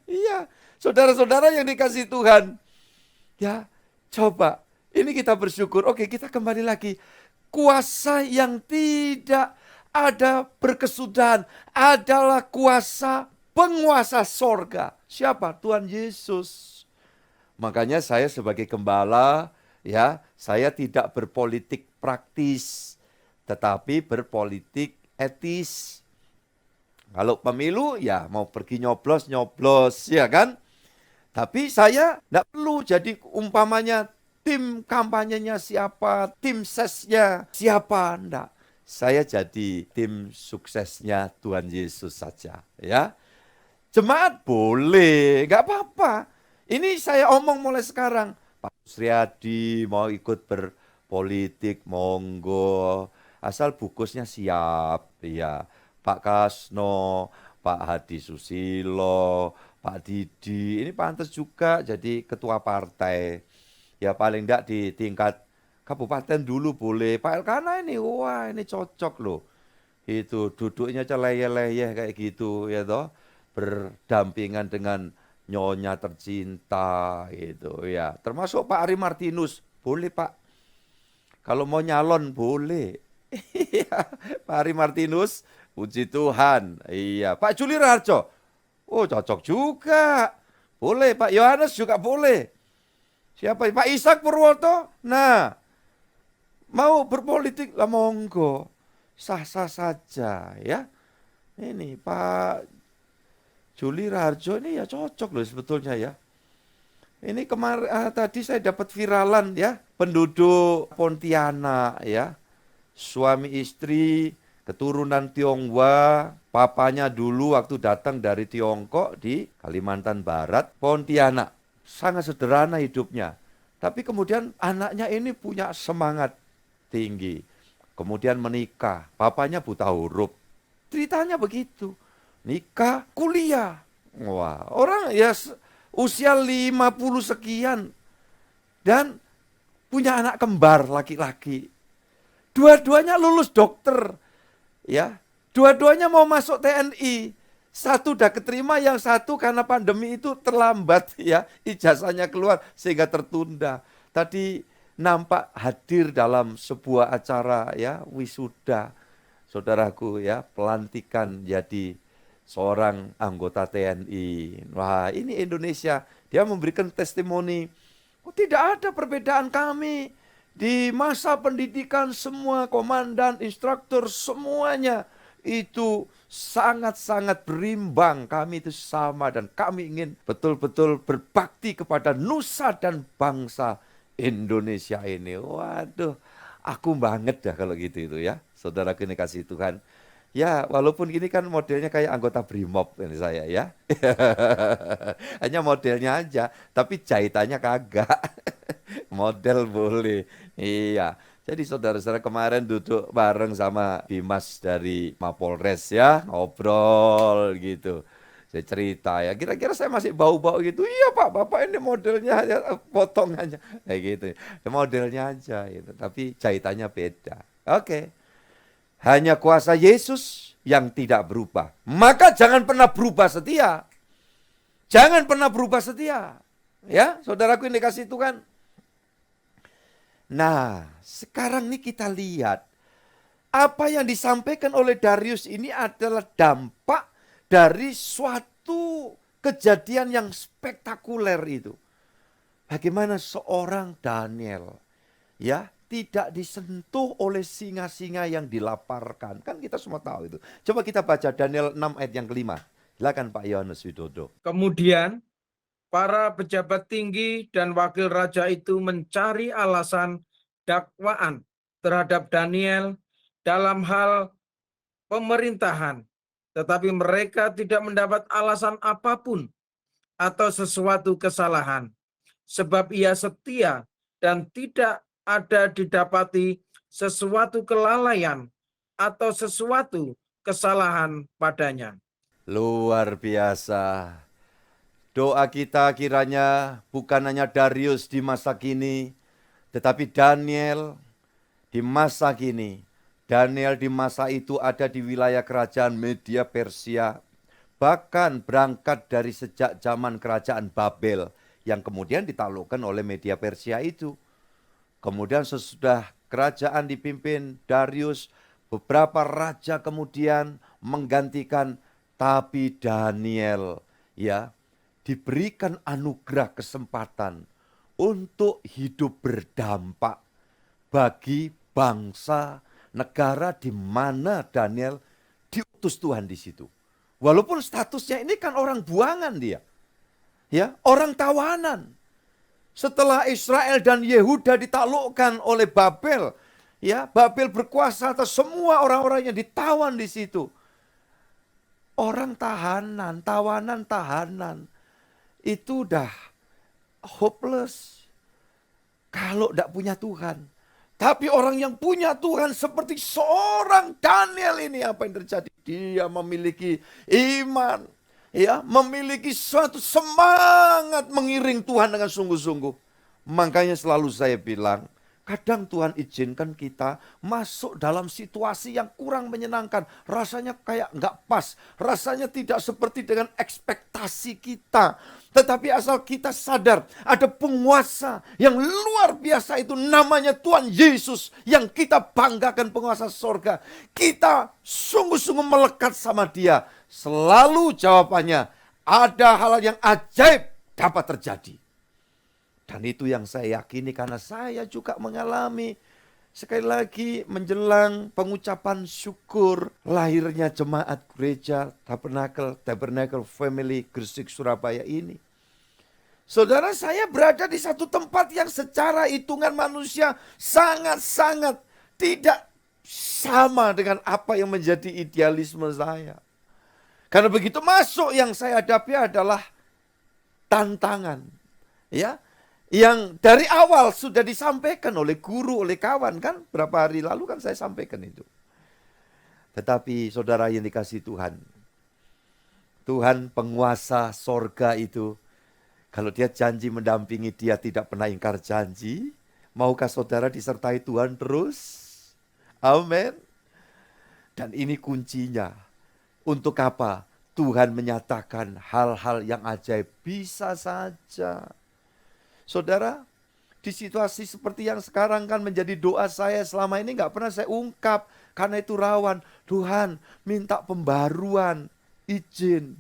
Iya, saudara-saudara yang dikasih Tuhan. Ya, coba. Ini kita bersyukur. Oke, kita kembali lagi. Kuasa yang tidak ada berkesudahan adalah kuasa penguasa sorga. Siapa? Tuhan Yesus. Makanya saya sebagai gembala, ya, saya tidak berpolitik praktis, tetapi berpolitik etis. Kalau pemilu ya mau pergi nyoblos, ya kan? Tapi saya tidak perlu jadi umpamanya tim kampanyenya siapa, tim sesnya siapa, enggak. Saya jadi tim suksesnya Tuhan Yesus saja, ya. Jemaat boleh, enggak apa-apa. Ini saya omong mulai sekarang. Pak Sriadi mau ikut berpolitik, monggo. Asal bungkusnya siap, ya. Pak Kasno, Pak Hadi Susilo, Pak Didi, ini pantas juga jadi ketua partai. Ya paling enggak di tingkat kabupaten dulu boleh. Pak Elkana ini, wah ini cocok loh. Itu duduknya celeye-leyeh kayak gitu ya toh. Berdampingan dengan nyonya tercinta gitu ya. Termasuk Pak Ari Martinus, boleh Pak. Kalau mau nyalon boleh. Pak Ari Martinus, puji Tuhan. Iya, Pak Juli Raharjo. Oh, cocok juga. Boleh, Pak Yohanes juga boleh. Siapa? Pak Ishak Purwoto. Nah, mau berpolitik lah monggo. Sah-sah saja ya. Ini Pak Juli Raharjo ini ya cocok loh sebetulnya ya. Ini kemarin tadi saya dapat viralan ya, penduduk Pontianak ya. Suami istri keturunan Tionghoa, papanya dulu waktu datang dari Tiongkok di Kalimantan Barat, Pontianak. Sangat sederhana hidupnya. Tapi kemudian anaknya ini punya semangat tinggi. Kemudian menikah, papanya buta huruf. Ceritanya begitu. Nikah, kuliah. Wah, orang ya usia 50 sekian. Dan punya anak kembar laki-laki. Dua-duanya lulus dokter. Ya, dua-duanya mau masuk TNI. Satu udah keterima, yang satu karena pandemi itu terlambat ya, ijazahnya keluar sehingga tertunda. Tadi nampak hadir dalam sebuah acara ya, wisuda. Saudaraku ya, pelantikan jadi seorang anggota TNI. Wah, ini Indonesia. Dia memberikan testimoni. Oh, tidak ada perbedaan kami. Di masa pendidikan semua komandan, instruktur semuanya itu sangat-sangat berimbang. Kami itu sama dan kami ingin betul-betul berbakti kepada nusa dan bangsa Indonesia ini. Waduh, aku banget dah kalau gitu itu ya. Saudara kini kasih Tuhan. Ya, walaupun ini kan modelnya kayak anggota Brimob ini saya ya. Hanya modelnya aja, tapi jahitannya kagak. Model boleh. Iya. Jadi saudara-saudara kemarin duduk bareng sama Bimas dari Mapolres ya, ngobrol gitu. Saya cerita ya, kira-kira saya masih bau-bau gitu. Iya Pak, Bapak ini modelnya hanya potong aja. Kayak gitu. Modelnya aja gitu, tapi jahitannya beda. Oke. Hanya kuasa Yesus yang tidak berubah. Maka jangan pernah berubah setia. Jangan pernah berubah setia. Ya, saudaraku yang dikasih Tuhan. Nah, sekarang nih kita lihat. Apa yang disampaikan oleh Darius ini adalah dampak dari suatu kejadian yang spektakuler itu. Bagaimana seorang Daniel ya tidak disentuh oleh singa-singa yang dilaparkan. Kan kita semua tahu itu. Coba kita baca Daniel 6 ayat yang kelima. Silakan Pak Yohanes Widodo. Kemudian para pejabat tinggi dan wakil raja itu mencari alasan dakwaan terhadap Daniel dalam hal pemerintahan, tetapi mereka tidak mendapat alasan apapun atau sesuatu kesalahan, sebab ia setia dan tidak ada didapati sesuatu kelalaian atau sesuatu kesalahan padanya. Luar biasa. Doa kita kiranya bukan hanya Darius di masa kini, tetapi Daniel di masa kini. Daniel di masa itu ada di wilayah kerajaan Media Persia. Bahkan berangkat dari sejak zaman kerajaan Babel yang kemudian ditaklukkan oleh Media Persia itu. Kemudian sesudah kerajaan dipimpin Darius, beberapa raja kemudian menggantikan, tapi Daniel ya diberikan anugerah kesempatan untuk hidup berdampak bagi bangsa negara di mana Daniel diutus Tuhan di situ. Walaupun statusnya ini kan orang buangan dia. Ya, orang tawanan. Setelah Israel dan Yehuda ditaklukkan oleh Babel, ya, Babel berkuasa atas semua orang-orang yang ditawan di situ. Orang tahanan, tawanan. Itu udah hopeless kalau tidak punya Tuhan. Tapi orang yang punya Tuhan seperti seorang Daniel ini, apa yang terjadi? Dia memiliki iman, ya, memiliki suatu semangat mengiring Tuhan dengan sungguh-sungguh. Makanya selalu saya bilang, kadang Tuhan izinkan kita masuk dalam situasi yang kurang menyenangkan. Rasanya kayak nggak pas. Rasanya tidak seperti dengan ekspektasi kita. Tetapi asal kita sadar ada penguasa yang luar biasa itu namanya Tuhan Yesus. Yang kita banggakan, penguasa sorga. Kita sungguh-sungguh melekat sama dia. Selalu jawabannya ada hal yang ajaib dapat terjadi. Dan itu yang saya yakini karena saya juga mengalami. Sekali lagi menjelang pengucapan syukur lahirnya jemaat gereja Tabernacle Family Gresik Surabaya ini. Saudara, saya berada di satu tempat yang secara hitungan manusia sangat-sangat tidak sama dengan apa yang menjadi idealisme saya. Karena begitu masuk yang saya hadapi adalah tantangan. Ya, yang dari awal sudah disampaikan oleh guru, oleh kawan kan. Berapa hari lalu kan saya sampaikan itu. Tetapi saudara yang dikasihi Tuhan. Tuhan penguasa sorga itu. Kalau dia janji mendampingi, dia tidak pernah ingkar janji. Maukah saudara disertai Tuhan terus? Amin. Dan ini kuncinya. Untuk apa? Tuhan menyatakan hal-hal yang ajaib. Bisa saja. Saudara, di situasi seperti yang sekarang kan menjadi doa saya selama ini gak pernah saya ungkap. Karena itu rawan. Tuhan minta pembaruan, izin.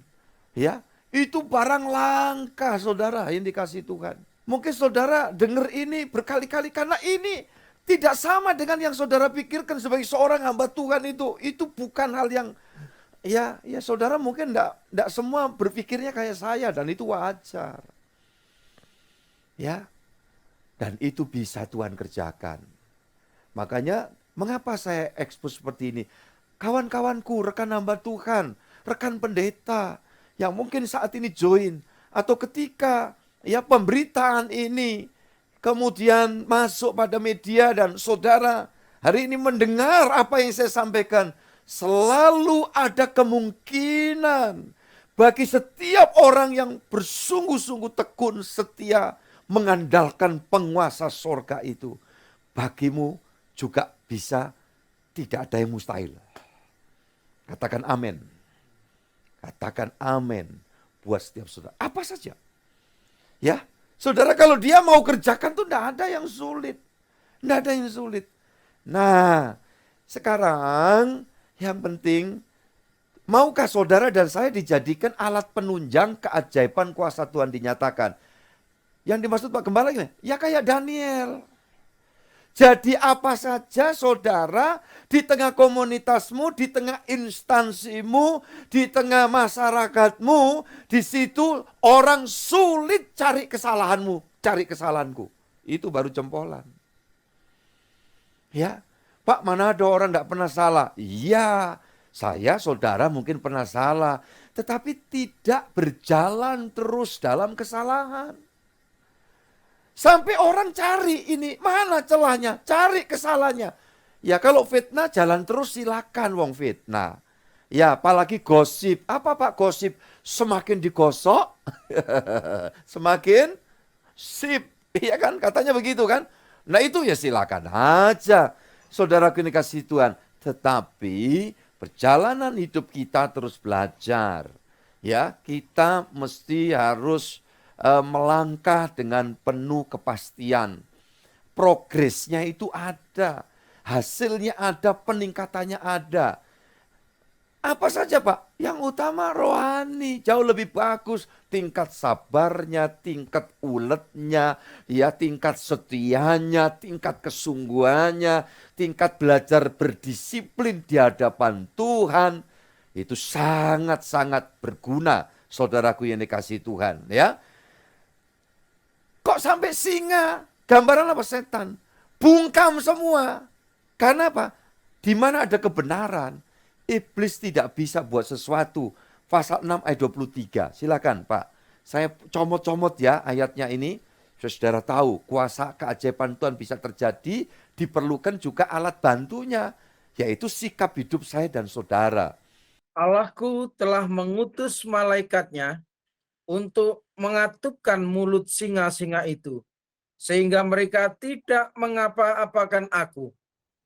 Ya, itu barang langka saudara yang dikasih Tuhan. Mungkin saudara dengar ini berkali-kali karena ini tidak sama dengan yang saudara pikirkan sebagai seorang hamba Tuhan itu. Itu bukan hal yang, ya saudara mungkin enggak semua berpikirnya kayak saya dan itu wajar. Ya, dan itu bisa Tuhan kerjakan. Makanya mengapa saya ekspos seperti ini? Kawan-kawanku, rekan hamba Tuhan, rekan pendeta yang mungkin saat ini join atau ketika ya pemberitaan ini kemudian masuk pada media dan saudara hari ini mendengar apa yang saya sampaikan, selalu ada kemungkinan bagi setiap orang yang bersungguh-sungguh tekun setia mengandalkan penguasa sorga itu, bagimu juga bisa tidak ada yang mustahil. Katakan amin. Katakan amin buat setiap saudara. Apa saja. Ya, saudara kalau dia mau kerjakan tuh tidak ada yang sulit. Tidak ada yang sulit. Nah, sekarang yang penting, maukah saudara dan saya dijadikan alat penunjang keajaiban kuasa Tuhan dinyatakan? Yang dimaksud Pak Gembala gini, ya kayak Daniel. Jadi apa saja saudara di tengah komunitasmu, di tengah instansimu, di tengah masyarakatmu, di situ orang sulit cari kesalahanmu, cari kesalahanku. Itu baru jempolan. Ya, Pak, mana ada orang tidak pernah salah? Iya, saya saudara mungkin pernah salah, tetapi tidak berjalan terus dalam kesalahan. Sampai orang cari ini, mana celahnya, cari kesalahannya. Ya kalau fitnah jalan terus silakan wong fitnah. Ya apalagi gosip, apa Pak gosip? Semakin digosok, semakin sip. Iya kan, katanya begitu kan. Nah itu ya silakan aja. Saudaraku ini kasih Tuhan. Tetapi perjalanan hidup kita terus belajar. Ya kita mesti harus melangkah dengan penuh kepastian. Progresnya itu ada, hasilnya ada, peningkatannya ada. Apa saja Pak? Yang utama rohani, jauh lebih bagus. Tingkat sabarnya, tingkat uletnya, ya tingkat setianya, tingkat kesungguhannya, tingkat belajar berdisiplin di hadapan Tuhan. Itu sangat-sangat berguna, saudaraku yang dikasihi Tuhan. Ya. Kok sampai singa? Gambaran apa? Setan. Bungkam semua. Karena apa? Di mana ada kebenaran, iblis tidak bisa buat sesuatu. Pasal 6 ayat 23. Silakan Pak. Saya comot-comot ya ayatnya ini. Saudara tahu kuasa keajaiban Tuhan bisa terjadi. Diperlukan juga alat bantunya. Yaitu sikap hidup saya dan saudara. Allahku telah mengutus malaikatnya untuk mengatupkan mulut singa-singa itu, sehingga mereka tidak mengapa-apakan aku,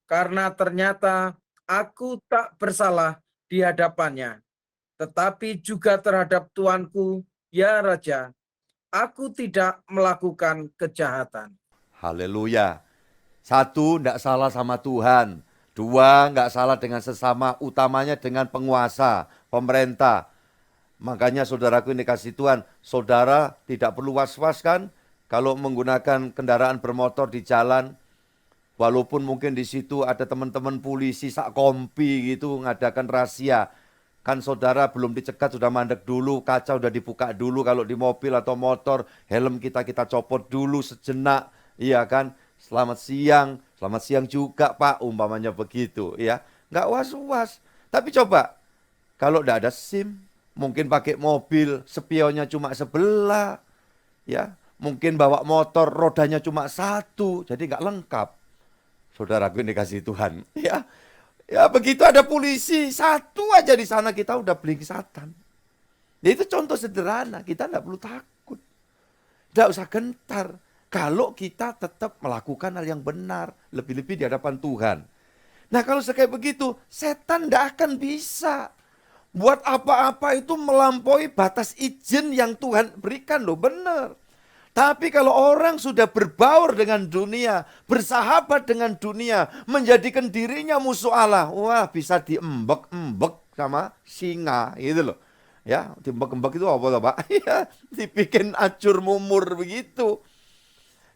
karena ternyata aku tak bersalah di hadapannya, tetapi juga terhadap Tuanku, ya Raja, aku tidak melakukan kejahatan. Haleluya. Satu, tidak salah sama Tuhan. Dua, nggak salah dengan sesama, utamanya dengan penguasa, pemerintah. Makanya saudaraku ini kasih Tuhan, saudara tidak perlu was-was kan kalau menggunakan kendaraan bermotor di jalan. Walaupun mungkin di situ ada teman-teman polisi sak kompi gitu ngadakan rahasia. Kan saudara belum dicegat sudah mandek dulu, kaca udah dibuka dulu kalau di mobil atau motor, helm kita copot dulu sejenak, iya kan? Selamat siang juga Pak, umpamanya begitu ya. Nggak was-was. Tapi coba, kalau nggak ada SIM, mungkin pakai mobil, spionnya cuma sebelah, ya. Mungkin bawa motor, rodanya cuma satu, jadi nggak lengkap. Saudaraku ini kasih Tuhan, ya. Ya begitu ada polisi, satu aja di sana kita udah belingsatan. Ya, itu contoh sederhana, kita nggak perlu takut. Nggak usah gentar. Kalau kita tetap melakukan hal yang benar, lebih-lebih di hadapan Tuhan. Nah kalau kayak begitu, setan nggak akan bisa buat apa-apa itu melampaui batas izin yang Tuhan berikan loh, benar. Tapi kalau orang sudah berbaur dengan dunia, bersahabat dengan dunia, menjadikan dirinya musuh Allah, wah bisa diembek-embek sama singa gitu loh. Ya, diembek-embek itu apa loh Pak? Ya, dibikin acur mumur begitu.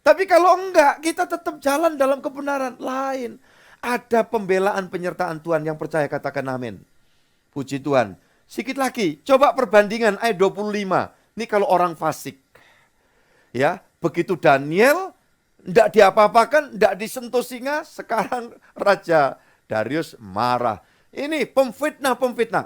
Tapi kalau enggak, kita tetap jalan dalam kebenaran lain. Ada pembelaan penyertaan Tuhan, yang percaya katakan amin. Puji Tuhan. Sedikit lagi, coba perbandingan ayat 25. Ini kalau orang fasik. Ya, begitu Daniel enggak diapa-apakan, enggak disentuh singa, sekarang Raja Darius marah. Ini pemfitnah.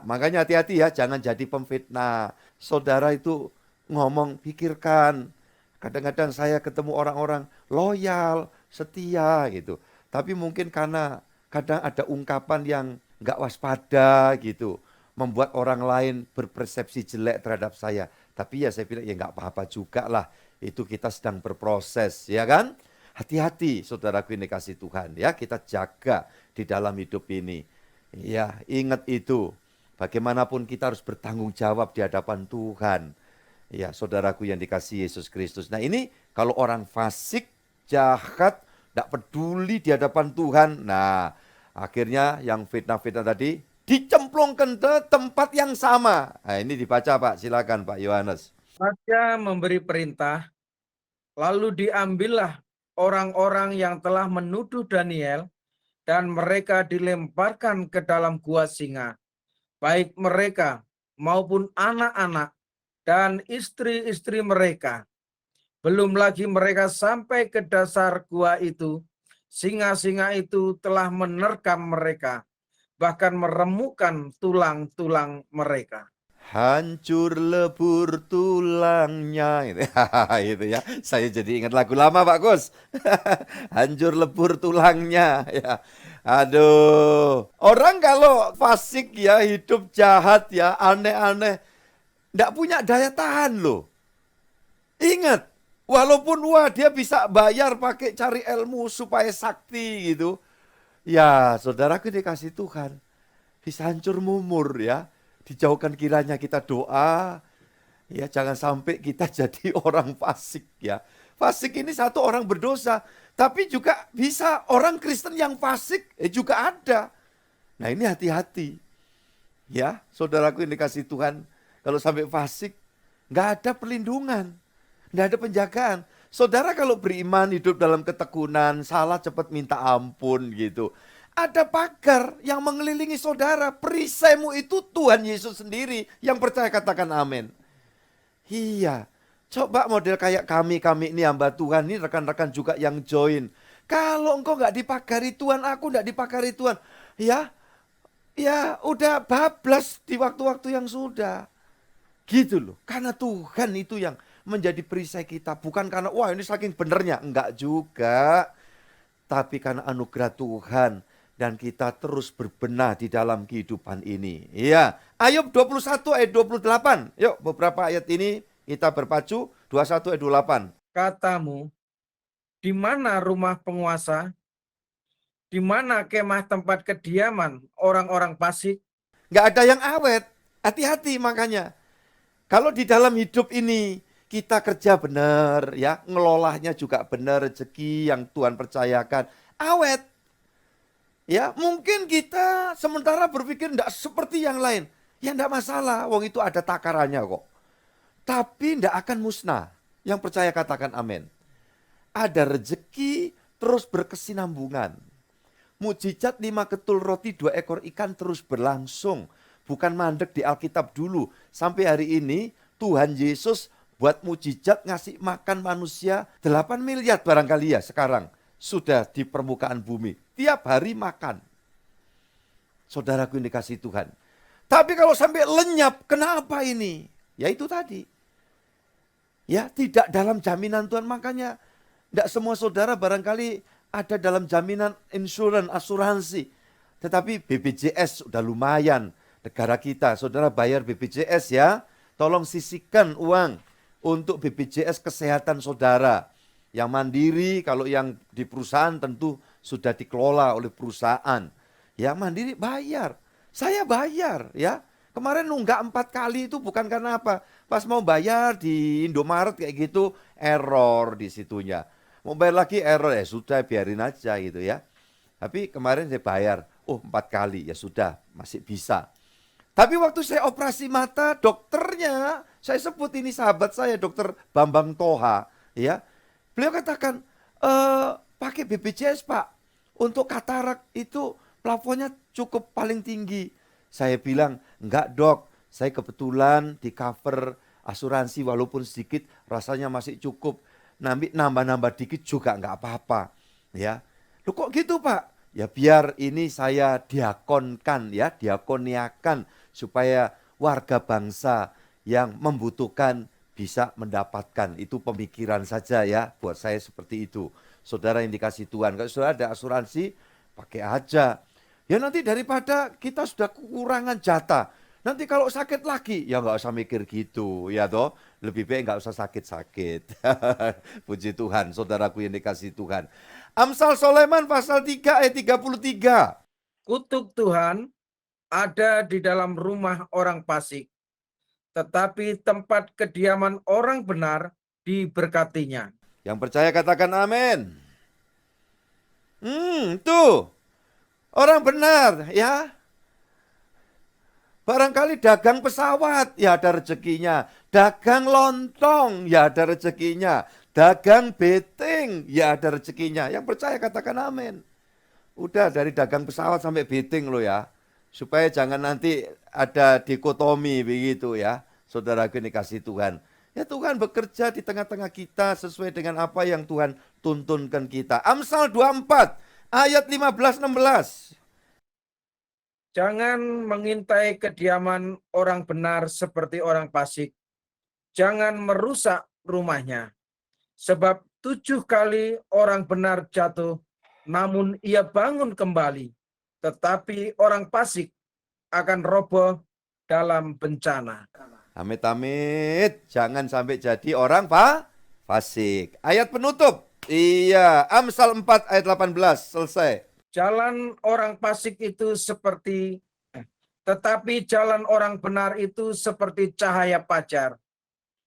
Makanya hati-hati ya, jangan jadi pemfitnah. Saudara itu ngomong, pikirkan. Kadang-kadang saya ketemu orang-orang loyal, setia gitu. Tapi mungkin karena kadang ada ungkapan yang enggak waspada gitu. Membuat orang lain berpersepsi jelek terhadap saya. Tapi ya saya bilang ya enggak apa-apa juga lah. Itu kita sedang berproses, ya kan? Hati-hati saudaraku ini kasih Tuhan ya, kita jaga di dalam hidup ini. Ya, ingat itu. Bagaimanapun kita harus bertanggung jawab di hadapan Tuhan. Ya, saudaraku yang dikasihi Yesus Kristus. Nah, ini kalau orang fasik, jahat, tidak peduli di hadapan Tuhan. Nah, akhirnya yang fitnah-fitnah tadi dicemplungkan ke tempat yang sama. Nah, ini dibaca Pak, silakan Pak Yohanes. Raja memberi perintah, lalu diambillah orang-orang yang telah menuduh Daniel dan mereka dilemparkan ke dalam gua singa, baik mereka maupun anak-anak dan istri-istri mereka. Belum lagi mereka sampai ke dasar gua itu, singa-singa itu telah menerkam mereka, bahkan meremukkan tulang-tulang mereka. Hancur lebur tulangnya. Itu ya. Saya jadi ingat lagu lama Pak Gus. Hancur lebur tulangnya ya. Aduh. Orang kalau fasik ya, hidup jahat ya, aneh-aneh, enggak punya daya tahan loh. Ingat, walaupun wah dia bisa bayar pakai cari ilmu supaya sakti gitu. Ya, saudaraku dikasih Tuhan, bisa hancur mumur ya. Dijauhkan kiranya kita doa, ya jangan sampai kita jadi orang fasik ya. Fasik ini satu orang berdosa, tapi juga bisa orang Kristen yang fasik juga ada. Nah ini hati-hati. Ya, saudaraku yang dikasih Tuhan, kalau sampai fasik, nggak ada perlindungan, nggak ada penjagaan. Saudara kalau beriman hidup dalam ketekunan, salah cepat minta ampun gitu. Ada pagar yang mengelilingi saudara. Perisaimu itu Tuhan Yesus sendiri. Yang percaya katakan amin. Iya. Coba model kayak kami ini hamba Tuhan. Ini rekan-rekan juga yang join. Kalau engkau gak dipagari Tuhan, aku gak dipagari Tuhan. Ya udah bablas di waktu-waktu yang sudah. Gitu loh. Karena Tuhan itu yang menjadi perisai kita. Bukan karena wah ini saking benernya. Enggak juga. Tapi karena anugerah Tuhan. Dan kita terus berbenah di dalam kehidupan ini. Iya. Ayub 21 ayat 28. Yuk beberapa ayat ini kita berpacu. 21 ayat 28. Katamu, di mana rumah penguasa? Di mana kemah tempat kediaman orang-orang fasik? Nggak ada yang awet. Hati-hati makanya. Kalau di dalam hidup ini kita kerja benar ya. Ngelolahnya juga benar. Rezeki yang Tuhan percayakan. Awet. Ya, mungkin kita sementara berpikir enggak seperti yang lain. Ya enggak masalah, wong itu ada takarannya kok. Tapi enggak akan musnah. Yang percaya katakan amin. Ada rezeki terus berkesinambungan. Mujizat 5 ketul roti 2 ekor ikan terus berlangsung. Bukan mandek di Alkitab dulu. Sampai hari ini Tuhan Yesus buat mujizat ngasih makan manusia 8 miliar barangkali ya sekarang. Sudah di permukaan bumi. Tiap hari makan. Saudaraku yang dikasih Tuhan. Tapi kalau sampai lenyap, kenapa ini? Ya itu tadi. Ya tidak dalam jaminan Tuhan. Makanya tidak semua saudara barangkali ada dalam jaminan asuransi. Tetapi BPJS sudah lumayan. Negara kita, saudara bayar BPJS ya. Tolong sisihkan uang untuk BPJS kesehatan saudara. Yang mandiri, kalau yang di perusahaan tentu sudah dikelola oleh perusahaan. Yang mandiri bayar. Saya bayar ya. Kemarin nunggak 4 kali itu bukan karena apa. Pas mau bayar di Indomaret kayak gitu, error di situnya. Mau bayar lagi error, ya sudah biarin aja gitu ya. Tapi kemarin saya bayar, 4 kali, ya sudah masih bisa. Tapi waktu saya operasi mata, dokternya, saya sebut ini sahabat saya, Dokter Bambang Toha ya. Beliau katakan, pakai BPJS Pak, untuk katarak itu plafonnya cukup paling tinggi. Saya bilang, enggak dok, saya kebetulan di cover asuransi walaupun sedikit rasanya masih cukup. Nambah-nambah dikit juga enggak apa-apa. Ya, loh kok gitu Pak? Ya biar ini saya diakonkan ya, diakoniakan supaya warga bangsa yang membutuhkan bisa mendapatkan. Itu pemikiran saja ya, buat saya seperti itu. Saudara yang dikasih Tuhan, kalau saudara ada asuransi, pakai aja. Ya nanti daripada kita sudah kekurangan jatah, Nanti kalau sakit lagi, ya nggak usah mikir gitu, ya toh. Lebih baik nggak usah sakit-sakit. Puji Tuhan, saudaraku yang dikasihi Tuhan. Amsal Sulaiman pasal 3 ayat 33. Kutuk Tuhan ada di dalam rumah orang fasik, tetapi tempat kediaman orang benar diberkatinya. Yang percaya katakan amin. Tuh, orang benar ya. Barangkali dagang pesawat, ya ada rezekinya. Dagang lontong, ya ada rezekinya. Dagang beting, ya ada rezekinya. Yang percaya katakan amin. Udah dari dagang pesawat sampai beting loh ya. Supaya jangan nanti ada dikotomi begitu ya. Saudaraku ini kasih Tuhan. Ya Tuhan bekerja di tengah-tengah kita sesuai dengan apa yang Tuhan tuntunkan kita. Amsal 24 ayat 15-16. Jangan mengintai kediaman orang benar seperti orang fasik. Jangan merusak rumahnya. Sebab 7 kali orang benar jatuh, namun ia bangun kembali. Tetapi orang fasik akan roboh dalam bencana. Amit-amit, jangan sampai jadi orang fasik. Ayat penutup. Iya, Amsal 4 ayat 18, selesai. Jalan orang fasik itu tetapi jalan orang benar itu seperti cahaya fajar,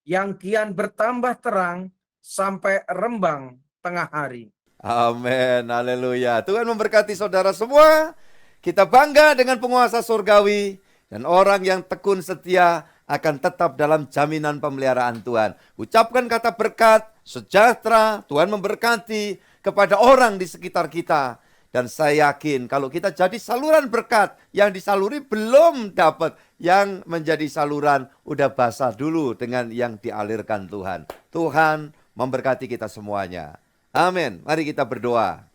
yang kian bertambah terang sampai rembang tengah hari. Amin, haleluya. Tuhan memberkati saudara semua. Kita bangga dengan penguasa surgawi. Dan orang yang tekun setia akan tetap dalam jaminan pemeliharaan Tuhan. Ucapkan kata berkat, sejahtera, Tuhan memberkati kepada orang di sekitar kita. Dan saya yakin kalau kita jadi saluran berkat, yang disaluri belum dapat, yang menjadi saluran udah basah dulu dengan yang dialirkan Tuhan. Tuhan memberkati kita semuanya. Amin. Mari kita berdoa.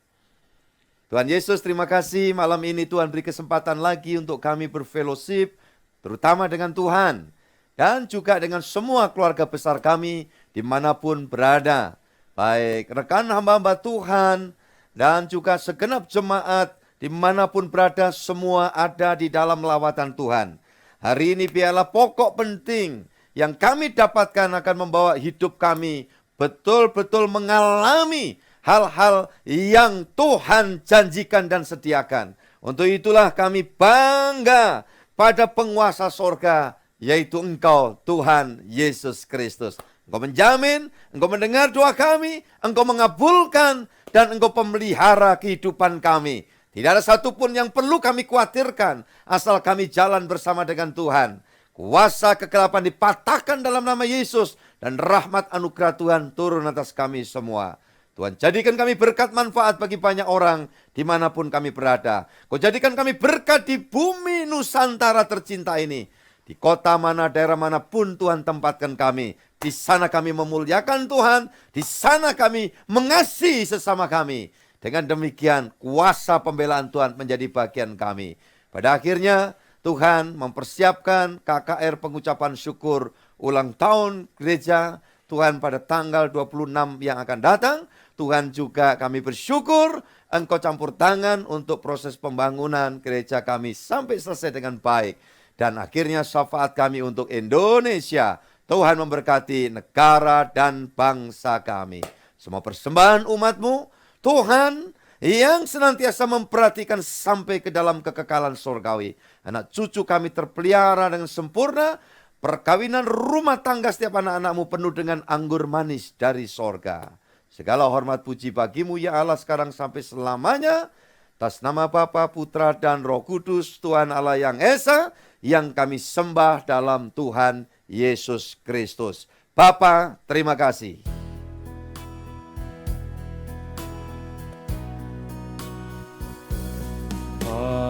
Tuhan Yesus, terima kasih malam ini Tuhan beri kesempatan lagi untuk kami berfellowship, terutama dengan Tuhan. Dan juga dengan semua keluarga besar kami dimanapun berada. Baik rekan hamba-hamba Tuhan, dan juga segenap jemaat dimanapun berada, semua ada di dalam lawatan Tuhan. Hari ini biarlah pokok penting yang kami dapatkan akan membawa hidup kami betul-betul mengalami hal-hal yang Tuhan janjikan dan sediakan. Untuk itulah kami bangga pada penguasa sorga, yaitu Engkau Tuhan Yesus Kristus. Engkau menjamin, Engkau mendengar doa kami, Engkau mengabulkan, dan Engkau pemelihara kehidupan kami. Tidak ada satupun yang perlu kami khawatirkan, asal kami jalan bersama dengan Tuhan. Kuasa kegelapan dipatahkan dalam nama Yesus, dan rahmat anugerah Tuhan turun atas kami semua. Tuhan jadikan kami berkat manfaat bagi banyak orang dimanapun kami berada. Kau jadikan kami berkat di bumi Nusantara tercinta ini. Di kota mana, daerah manapun Tuhan tempatkan kami. Di sana kami memuliakan Tuhan. Di sana kami mengasihi sesama kami. Dengan demikian kuasa pembelaan Tuhan menjadi bagian kami. Pada akhirnya Tuhan mempersiapkan KKR pengucapan syukur ulang tahun gereja Tuhan pada tanggal 26 yang akan datang. Tuhan juga kami bersyukur Engkau campur tangan untuk proses pembangunan gereja kami sampai selesai dengan baik. Dan akhirnya syafaat kami untuk Indonesia. Tuhan memberkati negara dan bangsa kami. Semua persembahan umat-Mu, Tuhan yang senantiasa memperhatikan sampai ke dalam kekekalan surgawi. Anak cucu kami terpelihara dengan sempurna. Perkawinan rumah tangga setiap anak-anak-Mu penuh dengan anggur manis dari sorga. Segala hormat puji bagi-Mu ya Allah sekarang sampai selamanya. Atas nama Bapa, Putra, dan Roh Kudus, Tuhan Allah yang Esa, yang kami sembah dalam Tuhan Yesus Kristus. Bapa, terima kasih.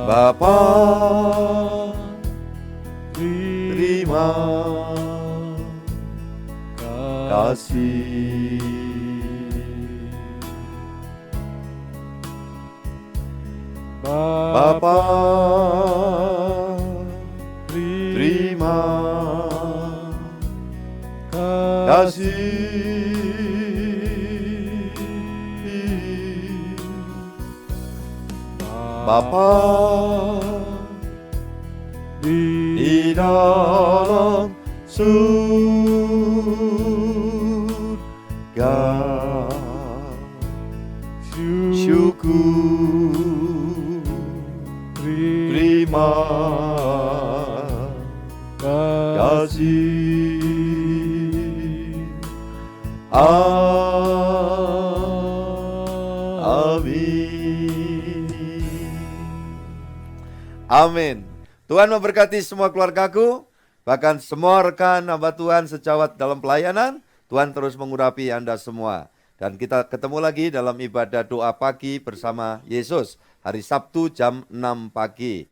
Bapa, terima kasih. Bapa, terima kasih. Bapa, di di dalam surga. Syukur, terima kasih. Amin. Amin. Tuhan memberkati semua keluargaku, bahkan semua rekan hamba Tuhan sejawat dalam pelayanan. Tuhan terus mengurapi Anda semua. Dan kita ketemu lagi dalam ibadah doa pagi bersama Yesus hari Sabtu jam 6 pagi.